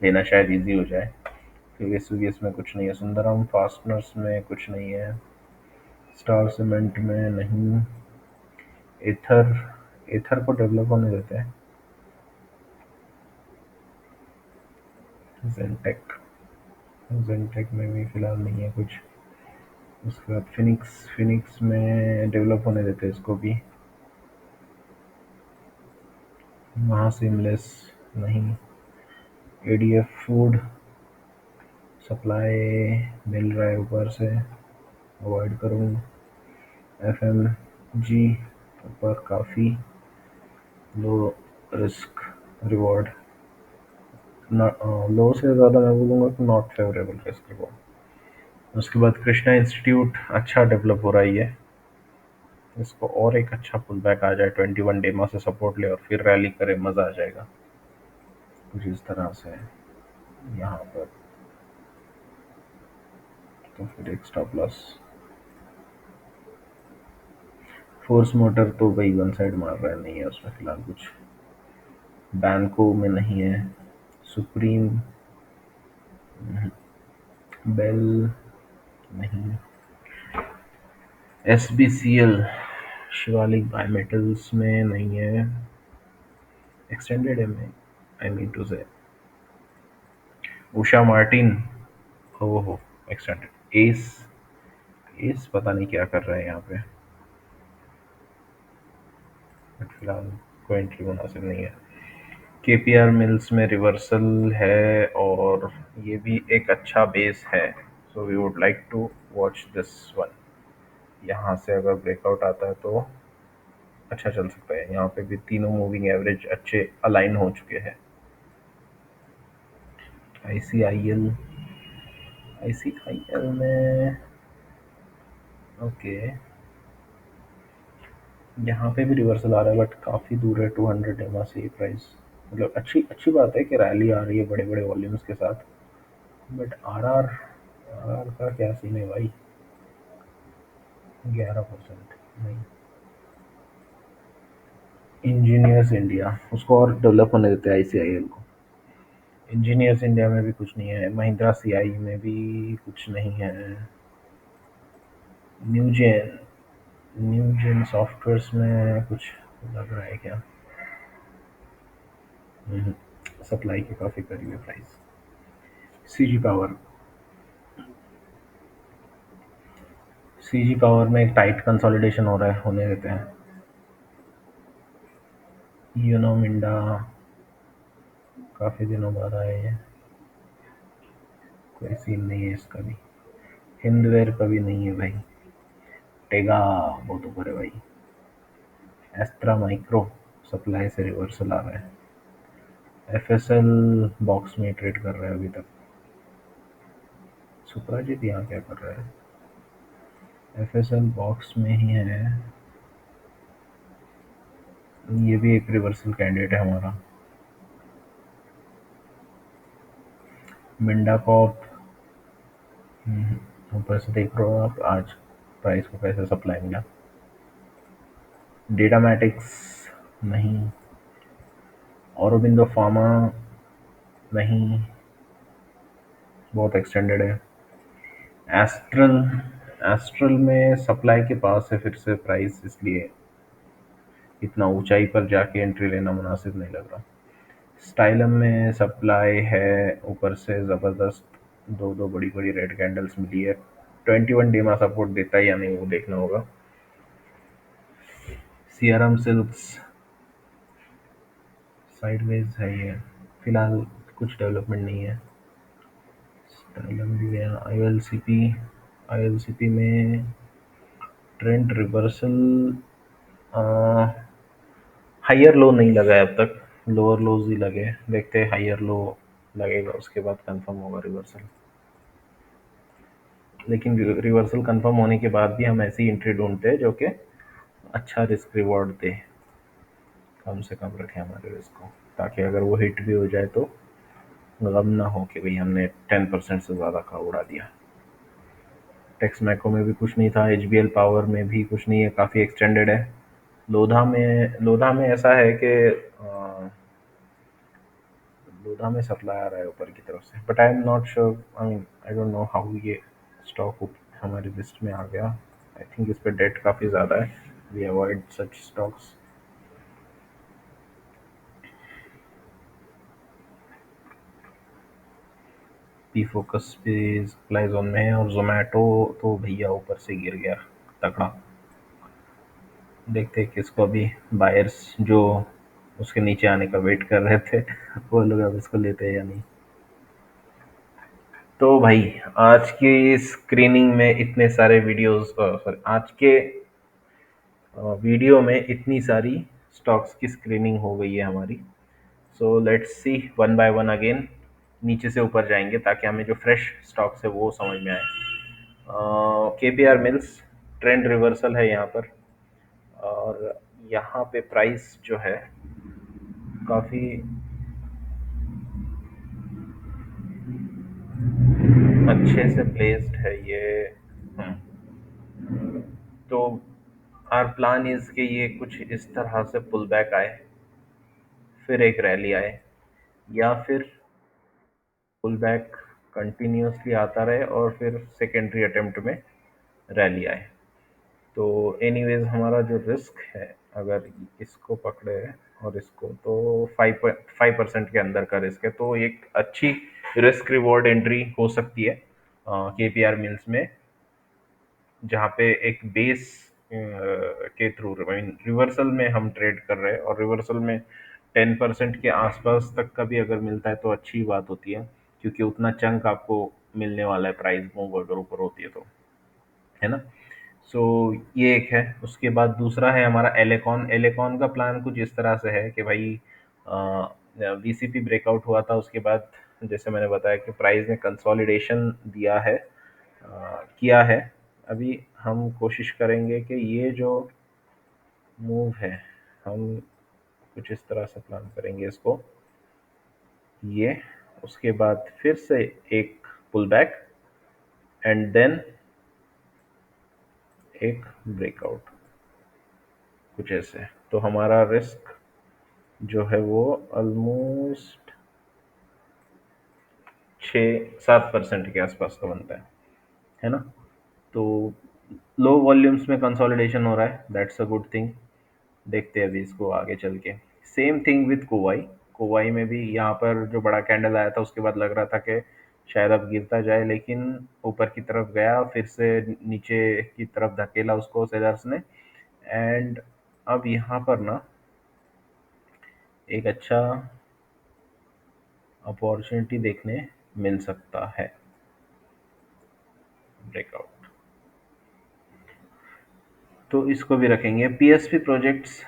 लेना शायद इजी हो जाए। यूएस यूएस में कुछ नहीं है, सुंदरम फास्टनर्स में कुछ नहीं है, स्टार सीमेंट में नहीं। एथर, एथर को डेवलप होने देते हैं। जेनटेक, जेनटेक में भी फिलहाल नहीं है कुछ। उसके बाद फिनिक्स, फिनिक्स में डेवलप होने देते हैं इसको भी। वहाँ सीमलेस नहीं। एडीएफ फूड सप्लाई मिल रहा है ऊपर से, अवॉइड करूँ। एफएमजी ऊपर काफ़ी लो रिस्क रिवॉर्ड, लो से ज़्यादा मैं बोलूँगा कि नॉट फेवरेबल रिस्क रिवॉर्ड। उसके बाद कृष्णा इंस्टीट्यूट अच्छा डेवलप हो रहा है ये, इसको और एक अच्छा पुल बैक आ जाए, 21 डेमा से सपोर्ट ले और फिर रैली करे, मज़ा आ जाएगा। कुछ इस तरह से यहाँ पर, तो फिर एक स्टॉप लॉस। फोर्स मोटर तो भाई वन साइड मार रहा है, नहीं है उसमें फिलहाल कुछ। बैंको में नहीं है। सुप्रीम, बेल नहीं। SBCL, शिवालिक बायोमेटल्स में नहीं है। एक्सटेंडेड है में, आई मीन टू से उषा मार्टिन, ओहो एक्सटेंडेड। एस, एस पता नहीं क्या कर रहा है यहाँ पे, बट फिलहाल कोई एंट्री मुनासिब नहीं है। KPR मिल्स में रिवर्सल है और ये भी एक अच्छा बेस है, so we would like to watch this one. यहाँ से अगर ब्रेकआउट आता है तो अच्छा चल सकता है। यहाँ पे भी तीनों मूविंग एवरेज अच्छे अलाइन हो चुके हैं। ICIL, ICIL में ओके, यहाँ पे भी रिवर्सल आ रहा है बट काफ़ी दूर है 200 एमा से ये प्राइस। मतलब अच्छी अच्छी बात है कि रैली आ रही है बड़े बड़े वॉल्यूम्स के साथ, बट आर का क्या सीन है भाई। 11% नहीं। इंजीनियर्स इंडिया, उसको और डेवलप होने देते हैं ICIL को। इंजीनियर्स इंडिया में भी कुछ नहीं है। महिंद्रा CI में भी कुछ नहीं है। न्यूजेन, न्यूजेन सॉफ्टवेयर्स में कुछ लग रहा है क्या? सप्लाई के काफ़ी करीब है price. CG power, CG power में एक टाइट कंसोलिडेशन हो रहा है, होने देते हैं। यूनो मिंडा, काफ़ी दिनों बाद आए हैं, कोई सीन नहीं है इसका भी। हिंदवेयर का भी नहीं है भाई। टेगा बहुत ऊपर है भाई। एस्ट्रा माइक्रो, सप्लाई से रिवर्सल आ रहा है। FSL बॉक्स में ट्रेड कर रहा है अभी तक। सुपराजीत यहाँ क्या कर रहा है? FSL बॉक्स में ही है। ये भी एक रिवर्सल कैंडिडेट है हमारा। मिंडा कॉप, ऊपर से देख रहे हो आप आज प्राइस को कैसे सप्लाई मिला। डेटामैटिक्स नहीं। औरोबिंदो फार्मा नहीं, बहुत एक्सटेंडेड है। एस्ट्रल, एस्ट्रल में सप्लाई के पास है फिर से प्राइस, इसलिए इतना ऊंचाई पर जाके एंट्री लेना मुनासिब नहीं लग रहा। स्टाइलम में सप्लाई है ऊपर से ज़बरदस्त, दो दो बड़ी बड़ी रेड कैंडल्स मिली है। 21 डे में सपोर्ट देता है या नहीं वो देखना होगा। सीआरएम सिल्क्स साइडवेज है ये, फिलहाल कुछ डेवलपमेंट नहीं है। स्टाइलम भी गया। ILCP में ट्रेंड रिवर्सल, हायर लो नहीं लगा है अब तक, लोअर लोज ही लगे। देखते हैं हायर लो लगेगा उसके बाद कंफर्म होगा रिवर्सल। लेकिन रिवर्सल कंफर्म होने के बाद भी हम ऐसी एंट्री ढूंढते हैं जो कि अच्छा रिस्क रिवॉर्ड दे, कम से कम रखें हमारे रिस्क को, ताकि अगर वो हिट भी हो जाए तो गम ना हो कि भाई हमने 10% से ज़्यादा का उड़ा दिया। टेक्स मैको में भी कुछ नहीं था। HBL पावर में भी कुछ नहीं है, काफ़ी एक्सटेंडेड है। लोधा में ऐसा है कि लोधा में सप्लाई आ रहा है ऊपर की तरफ से, but I am not sure, I mean I don't know how ये स्टॉक हमारी लिस्ट में आ गया। आई थिंक इस पे डेट काफ़ी ज़्यादा है, we avoid such stocks. P Focus भी सप्लाई जोन में है, और जोमेटो तो भैया ऊपर से गिर गया तगड़ा। देखते हैं किसको अभी बायर्स जो उसके नीचे आने का वेट कर रहे थे वो लोग अब इसको लेते हैं या नहीं। तो भाई आज की स्क्रीनिंग में इतने सारे वीडियोस, सॉरी आज के वीडियो में इतनी सारी स्टॉक्स की स्क्रीनिंग हो गई है हमारी। सो let's C one by one again, नीचे से ऊपर जाएंगे ताकि हमें जो फ्रेश स्टॉक्स है वो समझ में आए। KPR मिल्स ट्रेंड रिवर्सल है यहाँ पर, और यहाँ पे प्राइस जो है काफ़ी अच्छे से प्लेस्ड है ये। हम्म, तो आर प्लान इज कि ये कुछ इस तरह से पुल बैक आए, फिर एक रैली आए, या फिर पुल बैक कंटिन्यूअसली आता रहे और फिर सेकेंडरी अटेम्प्ट में रैली आए। तो एनीवेज हमारा जो रिस्क है, अगर इसको पकड़े और इसको, तो 5% के अंदर का रिस्क है, तो एक अच्छी रिस्क रिवॉर्ड एंट्री हो सकती है केपीआर मिल्स में, जहाँ पे एक बेस के थ्रू, आई मीन रिवर्सल में हम ट्रेड कर रहे हैं, और रिवर्सल में 10% के आसपास तक का भी अगर मिलता है तो अच्छी बात होती है, क्योंकि उतना चंक आपको मिलने वाला है प्राइस मूव अगर ऊपर होती है तो, है ना। सो ये एक है। उसके बाद दूसरा है हमारा एलेकॉन। एलेकॉन का प्लान कुछ इस तरह से है कि भाई वीसीपी ब्रेकआउट हुआ था, उसके बाद जैसे मैंने बताया कि प्राइस ने कंसोलिडेशन दिया है, किया है। अभी हम कोशिश करेंगे कि ये जो मूव है, हम कुछ इस तरह से प्लान करेंगे इसको, ये, उसके बाद फिर से एक पुल बैक, एंड देन एक ब्रेकआउट, कुछ ऐसे। तो हमारा रिस्क जो है वो ऑलमोस्ट 6-7% के आसपास का बनता है ना। तो लो वॉल्यूम्स में कंसोलिडेशन हो रहा है, दैट्स अ गुड थिंग। देखते हैं अभी इसको आगे चल के। सेम थिंग विद कोवाई। कोवाई में भी यहाँ पर जो बड़ा कैंडल आया था उसके बाद लग रहा था कि शायद अब गिरता जाए, लेकिन ऊपर की तरफ गया, फिर से नीचे की तरफ धकेला उसको सेलर्स ने, एंड अब यहाँ पर ना एक अच्छा अपॉर्चुनिटी देखने मिल सकता है, ब्रेकआउट। तो इसको भी रखेंगे। पीएसपी प्रोजेक्ट्स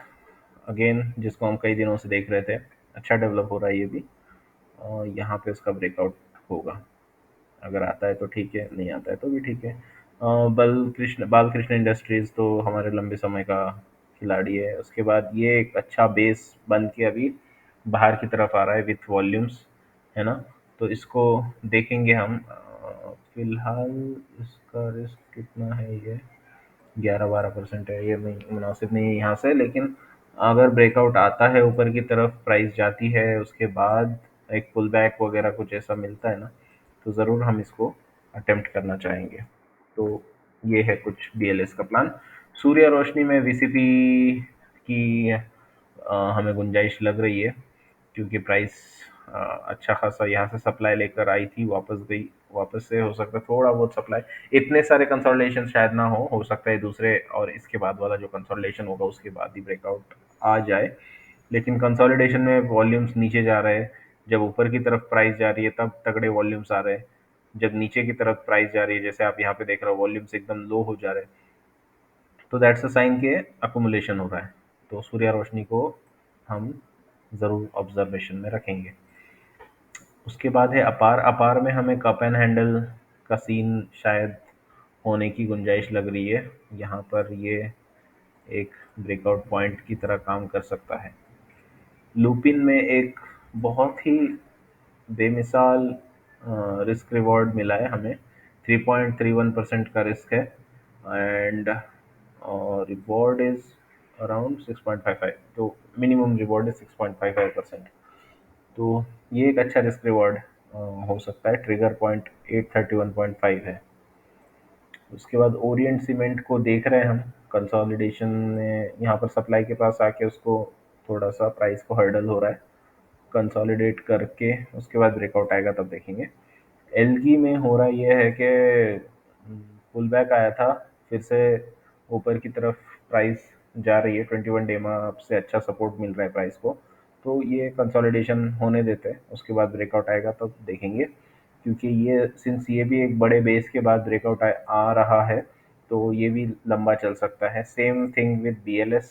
अगेन, जिसको हम कई दिनों से देख रहे थे, अच्छा डेवलप हो रहा है ये भी, और यहाँ पे उसका ब्रेकआउट होगा। अगर आता है तो ठीक है, नहीं आता है तो भी ठीक है। बाल कृष्ण इंडस्ट्रीज तो हमारे लंबे समय का खिलाड़ी है। उसके बाद ये एक अच्छा बेस बन के अभी बाहर की तरफ आ रहा है विथ वॉल्यूम्स, है ना। तो इसको देखेंगे हम। फिलहाल इसका रिस्क कितना है, ये 11-12% है, ये नहीं, मुनासिब नहीं है यहाँ से। लेकिन अगर ब्रेकआउट आता है ऊपर की तरफ, प्राइस जाती है, उसके बाद एक पुल बैक वगैरह कुछ ऐसा मिलता है ना, तो ज़रूर हम इसको अटेम्प्ट करना चाहेंगे। तो ये है कुछ बीएलएस का प्लान। सूर्य रोशनी में वीसीपी की हमें गुंजाइश लग रही है, क्योंकि प्राइस अच्छा खासा यहाँ से सप्लाई लेकर आई थी, वापस गई, वापस से हो सकता है थोड़ा बहुत सप्लाई, इतने सारे कंसोलिडेशन शायद ना हो सकता है दूसरे, और इसके बाद वाला जो कंसोलिडेशन होगा उसके बाद ही ब्रेकआउट आ जाए। लेकिन कंसोलिडेशन में वॉल्यूम्स नीचे जा रहे हैं, जब ऊपर की तरफ प्राइस जा रही है तब तगड़े वॉल्यूम्स आ रहे हैं, जब नीचे की तरफ प्राइस जा रही है, जैसे आप यहाँ पे देख रहे हो, वॉल्यूम्स एकदम लो हो जा रहे हैं, तो दैट्स अ साइन के अकुमुलेशन हो रहा है। तो सूर्य रोशनी को हम ज़रूर ऑब्जर्वेशन में रखेंगे। उसके बाद है अपार। अपार में हमें कप एंड हैंडल का सीन शायद होने की गुंजाइश लग रही है। यहाँ पर ये एक ब्रेकआउट पॉइंट की तरह काम कर सकता है। लुपिन में एक बहुत ही बेमिसाल रिस्क रिवॉर्ड मिला है हमें। 3.31% का रिस्क है, एंड रिवॉर्ड इज अराउंड 6.55, तो मिनिमम रिवॉर्ड इज 6.55%। तो ये एक अच्छा रिस्क रिवॉर्ड हो सकता है। ट्रिगर पॉइंट 831.5 है। उसके बाद ओरिएंट सीमेंट को देख रहे हैं हम, कंसोलिडेशन में यहाँ पर सप्लाई के पास आके उसको थोड़ा सा प्राइस को हर्डल हो रहा है, कंसोलिडेट करके उसके बाद ब्रेकआउट आएगा तब देखेंगे। एलजी में हो रहा ये है कि पुल बैक आया था, फिर से ऊपर की तरफ प्राइस जा रही है, 21 डे में से अच्छा सपोर्ट मिल रहा है प्राइस को। तो ये कंसोलिडेशन होने देते हैं, उसके बाद ब्रेकआउट आएगा तब देखेंगे, क्योंकि ये सिंस ये भी एक बड़े बेस के बाद ब्रेकआउट आ रहा है, तो ये भी लंबा चल सकता है। Same thing with BLS,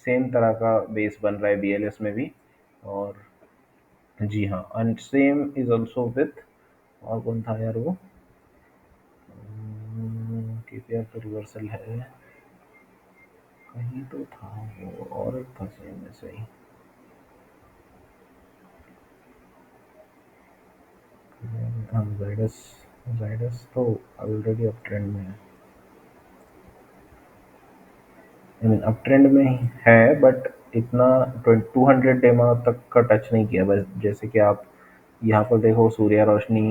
same तरह का बेस बन रहा है बीएलएस में भी। और जी हाँ, and same is also with, और कौन था यार वो, केपीआर तो रिवर्सल है, कहीं तो था वो, और एक था सेम में से ही। हाँ, जाइडस। जाइडस तो ऑलरेडी अप ट्रेंड में है, आई मीन अप ट्रेंड में ही है, बट इतना 200 डेमा तक का टच नहीं किया। बस जैसे कि आप यहाँ पर देखो, सूर्य रोशनी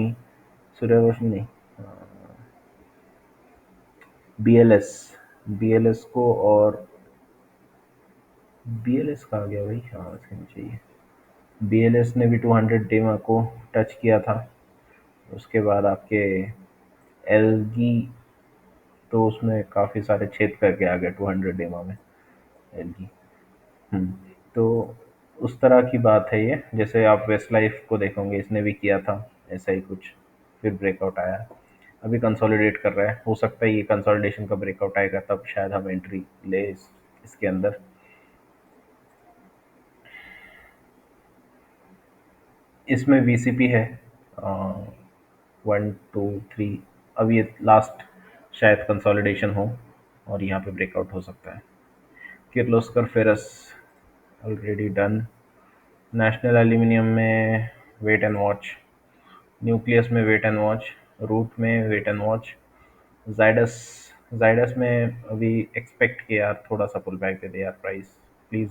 नहीं, बीएलएस, बीएलएस को, और बीएलएस कहा गया भाई, हाँ इसके नीचे ही है। बीएलएस ने भी 200 डेमा को टच किया था। उसके बाद आपके एलगी, तो उसमें काफ़ी सारे छेद करके आ गया 200 डेमा में, एलगी। हम्म, तो उस तरह की बात है ये। जैसे आप वेस्ट लाइफ को देखोगे, इसने भी किया था ऐसा ही कुछ, फिर ब्रेकआउट आया, अभी कंसोलिडेट कर रहा है। हो सकता है ये कंसोलिडेशन का ब्रेकआउट आएगा, तब शायद हम एंट्री ले इसके अंदर। इसमें वीसीपी है 1 2 3। अब ये लास्ट शायद कंसोलिडेशन हो और यहाँ पे ब्रेकआउट हो सकता है। Kirloskar Ferrous already done. National aluminium में वेट एंड वॉच, न्यूक्लियस में वेट एंड वॉच, रूट में wait and watch, Zydus, Zydus में अभी एक्सपेक्ट किया यार, थोड़ा सा पुल बैक दे दे यार प्राइस, प्लीज़।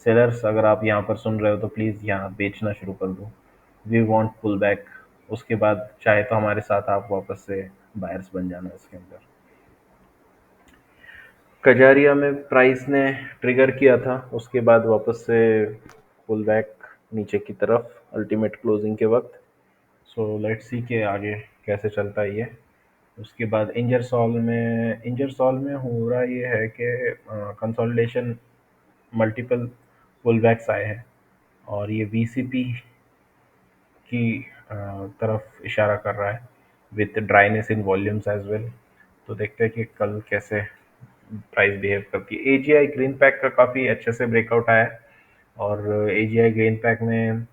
सेलर्स अगर आप यहाँ पर सुन रहे हो तो प्लीज़ यहाँ बेचना शुरू कर दो। We want pull back. उसके बाद चाहे तो हमारे साथ आप वापस से बायर्स बन जाना इसके अंदर। कजारिया में प्राइस ने ट्रिगर किया था, उसके बाद वापस से पुल बैक नीचे की तरफ अल्टीमेट क्लोजिंग के वक्त। सो लेट्स सी के आगे कैसे चलता है ये। उसके बाद इंजरसॉल में हो रहा ये है कि कंसोलिडेशन, मल्टीपल पुलबैक्स आए हैं, और ये वीसीपी की तरफ इशारा कर रहा है, with dryness in volumes as well. तो देखते हैं कि कल कैसे प्राइस बिहेव करती है। एजीआई ग्रीन पैक का काफ़ी अच्छे से ब्रेकआउट आया है, और एजीआई ग्रीन पैक में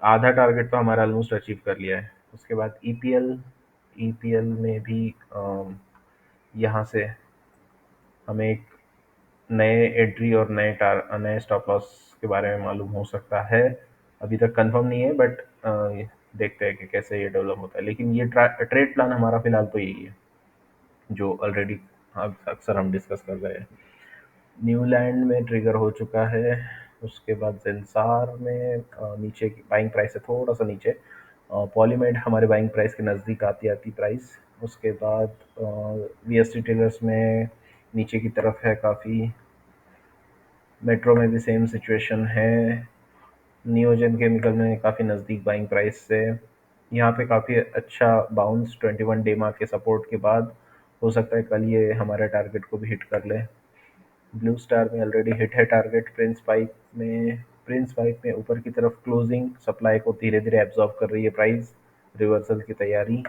आधा टारगेट तो हमारा ऑलमोस्ट अचीव कर लिया है। उसके बाद ईपीएल, ईपीएल में भी यहाँ से हमें एक नए एंट्री और नए स्टॉप लॉस के बारे में मालूम हो सकता है। अभी तक कंफर्म नहीं है, बट देखते हैं कि कैसे ये डेवलप होता है। लेकिन ये ट्रेड प्लान हमारा फिलहाल तो यही है, जो ऑलरेडी अक्सर हम डिस्कस कर रहे हैं। न्यूलैंड में ट्रिगर हो चुका है। उसके बाद जेंसार में नीचे की बाइंग प्राइस है, थोड़ा सा नीचे। पॉलीमेड हमारे बाइंग प्राइस के नज़दीक आती आती प्राइस। उसके बाद वीएसटी टेलर्स में नीचे की तरफ है काफ़ी। मेट्रो में भी सेम सिचुएशन है। नियोजन केमिकल में काफ़ी नज़दीक बाइंग प्राइस से। यहाँ पे काफ़ी अच्छा बाउंस 21 डेमा के सपोर्ट के बाद। हो सकता है कल ये हमारे टारगेट को भी हिट कर ले। ब्लू स्टार में ऑलरेडी हिट है टारगेट। प्रिंस पाइप में ऊपर की तरफ क्लोजिंग, सप्लाई को धीरे धीरे एब्जॉर्ब कर रही है प्राइस, रिवर्सल की तैयारी।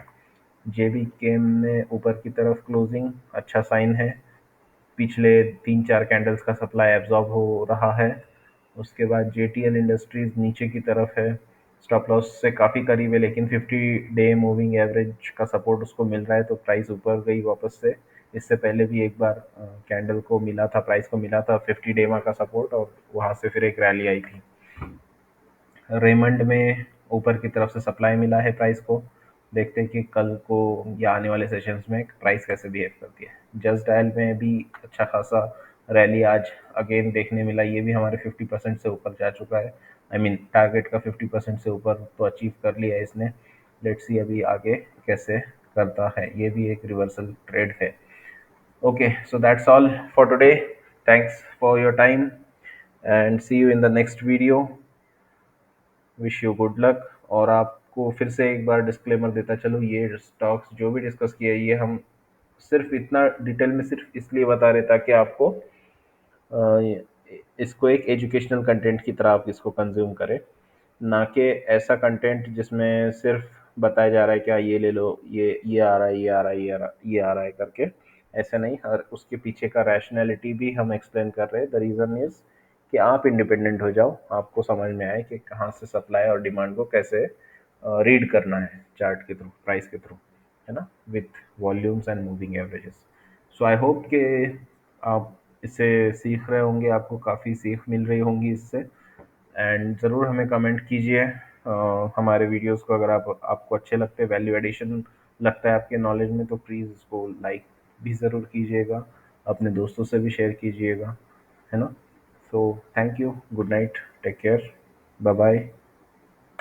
जेबी केम में ऊपर की तरफ क्लोजिंग, अच्छा साइन है। पिछले 3 4 कैंडल्स का सप्लाई एब्जॉर्ब हो रहा है। उसके बाद जेटीएल इंडस्ट्रीज नीचे की तरफ है, स्टॉप लॉस से काफ़ी करीब है, लेकिन 50 डे मूविंग एवरेज का सपोर्ट उसको मिल रहा है, तो प्राइस ऊपर गई वापस से। इससे पहले भी एक बार कैंडल को मिला था, प्राइस को मिला था 50 डेमा का सपोर्ट, और वहाँ से फिर एक रैली आई थी। रेमंड में ऊपर की तरफ से सप्लाई मिला है प्राइस को। देखते हैं कि कल को या आने वाले सेशंस में प्राइस कैसे बिहेव करती है। जस्ट डायल में भी अच्छा खासा रैली आज अगेन देखने मिला। ये भी हमारे 50% से ऊपर जा चुका है। आई मीन टारगेट का 50% से ऊपर तो अचीव कर लिया है इसने। लेट्स सी अभी आगे कैसे करता है। ये भी एक रिवर्सल ट्रेड है। Okay, so that's all for today. Thanks for your time and see you in the next video. Wish you good luck. और आपको फिर से एक बार डिस्क्लेमर देता चलो, ये स्टॉक्स जो भी डिस्कस किए, ये हम सिर्फ इतना डिटेल में सिर्फ इसलिए बता रहे ताकि आपको इसको एक एजुकेशनल कंटेंट की तरह आप इसको कंज्यूम करें, ना कि ऐसा कंटेंट जिसमें सिर्फ बताया जा रहा है क्या ये ले लो, ये आ रहा है, ये आ रहा है, ये आ रहा है करके। ऐसा नहीं, और उसके पीछे का रैशनैलिटी भी हम एक्सप्लेन कर रहे हैं। द रीज़न इज़ कि आप इंडिपेंडेंट हो जाओ, आपको समझ में आए कि कहाँ से सप्लाई और डिमांड को कैसे रीड करना है, चार्ट के थ्रू, प्राइस के थ्रू, है ना, with volumes and moving averages. So I hope कि आप इससे सीख रहे होंगे, आपको काफ़ी सीख मिल रही होंगी इससे। एंड ज़रूर हमें कमेंट कीजिए हमारे वीडियोस को, अगर आपको अच्छे लगते हैं, वैल्यू एडिशन लगता है आपके नॉलेज में, तो प्लीज़ इसको लाइक भी ज़रूर कीजिएगा, अपने दोस्तों से भी शेयर कीजिएगा, है ना। So thank you, good night, take care, bye bye.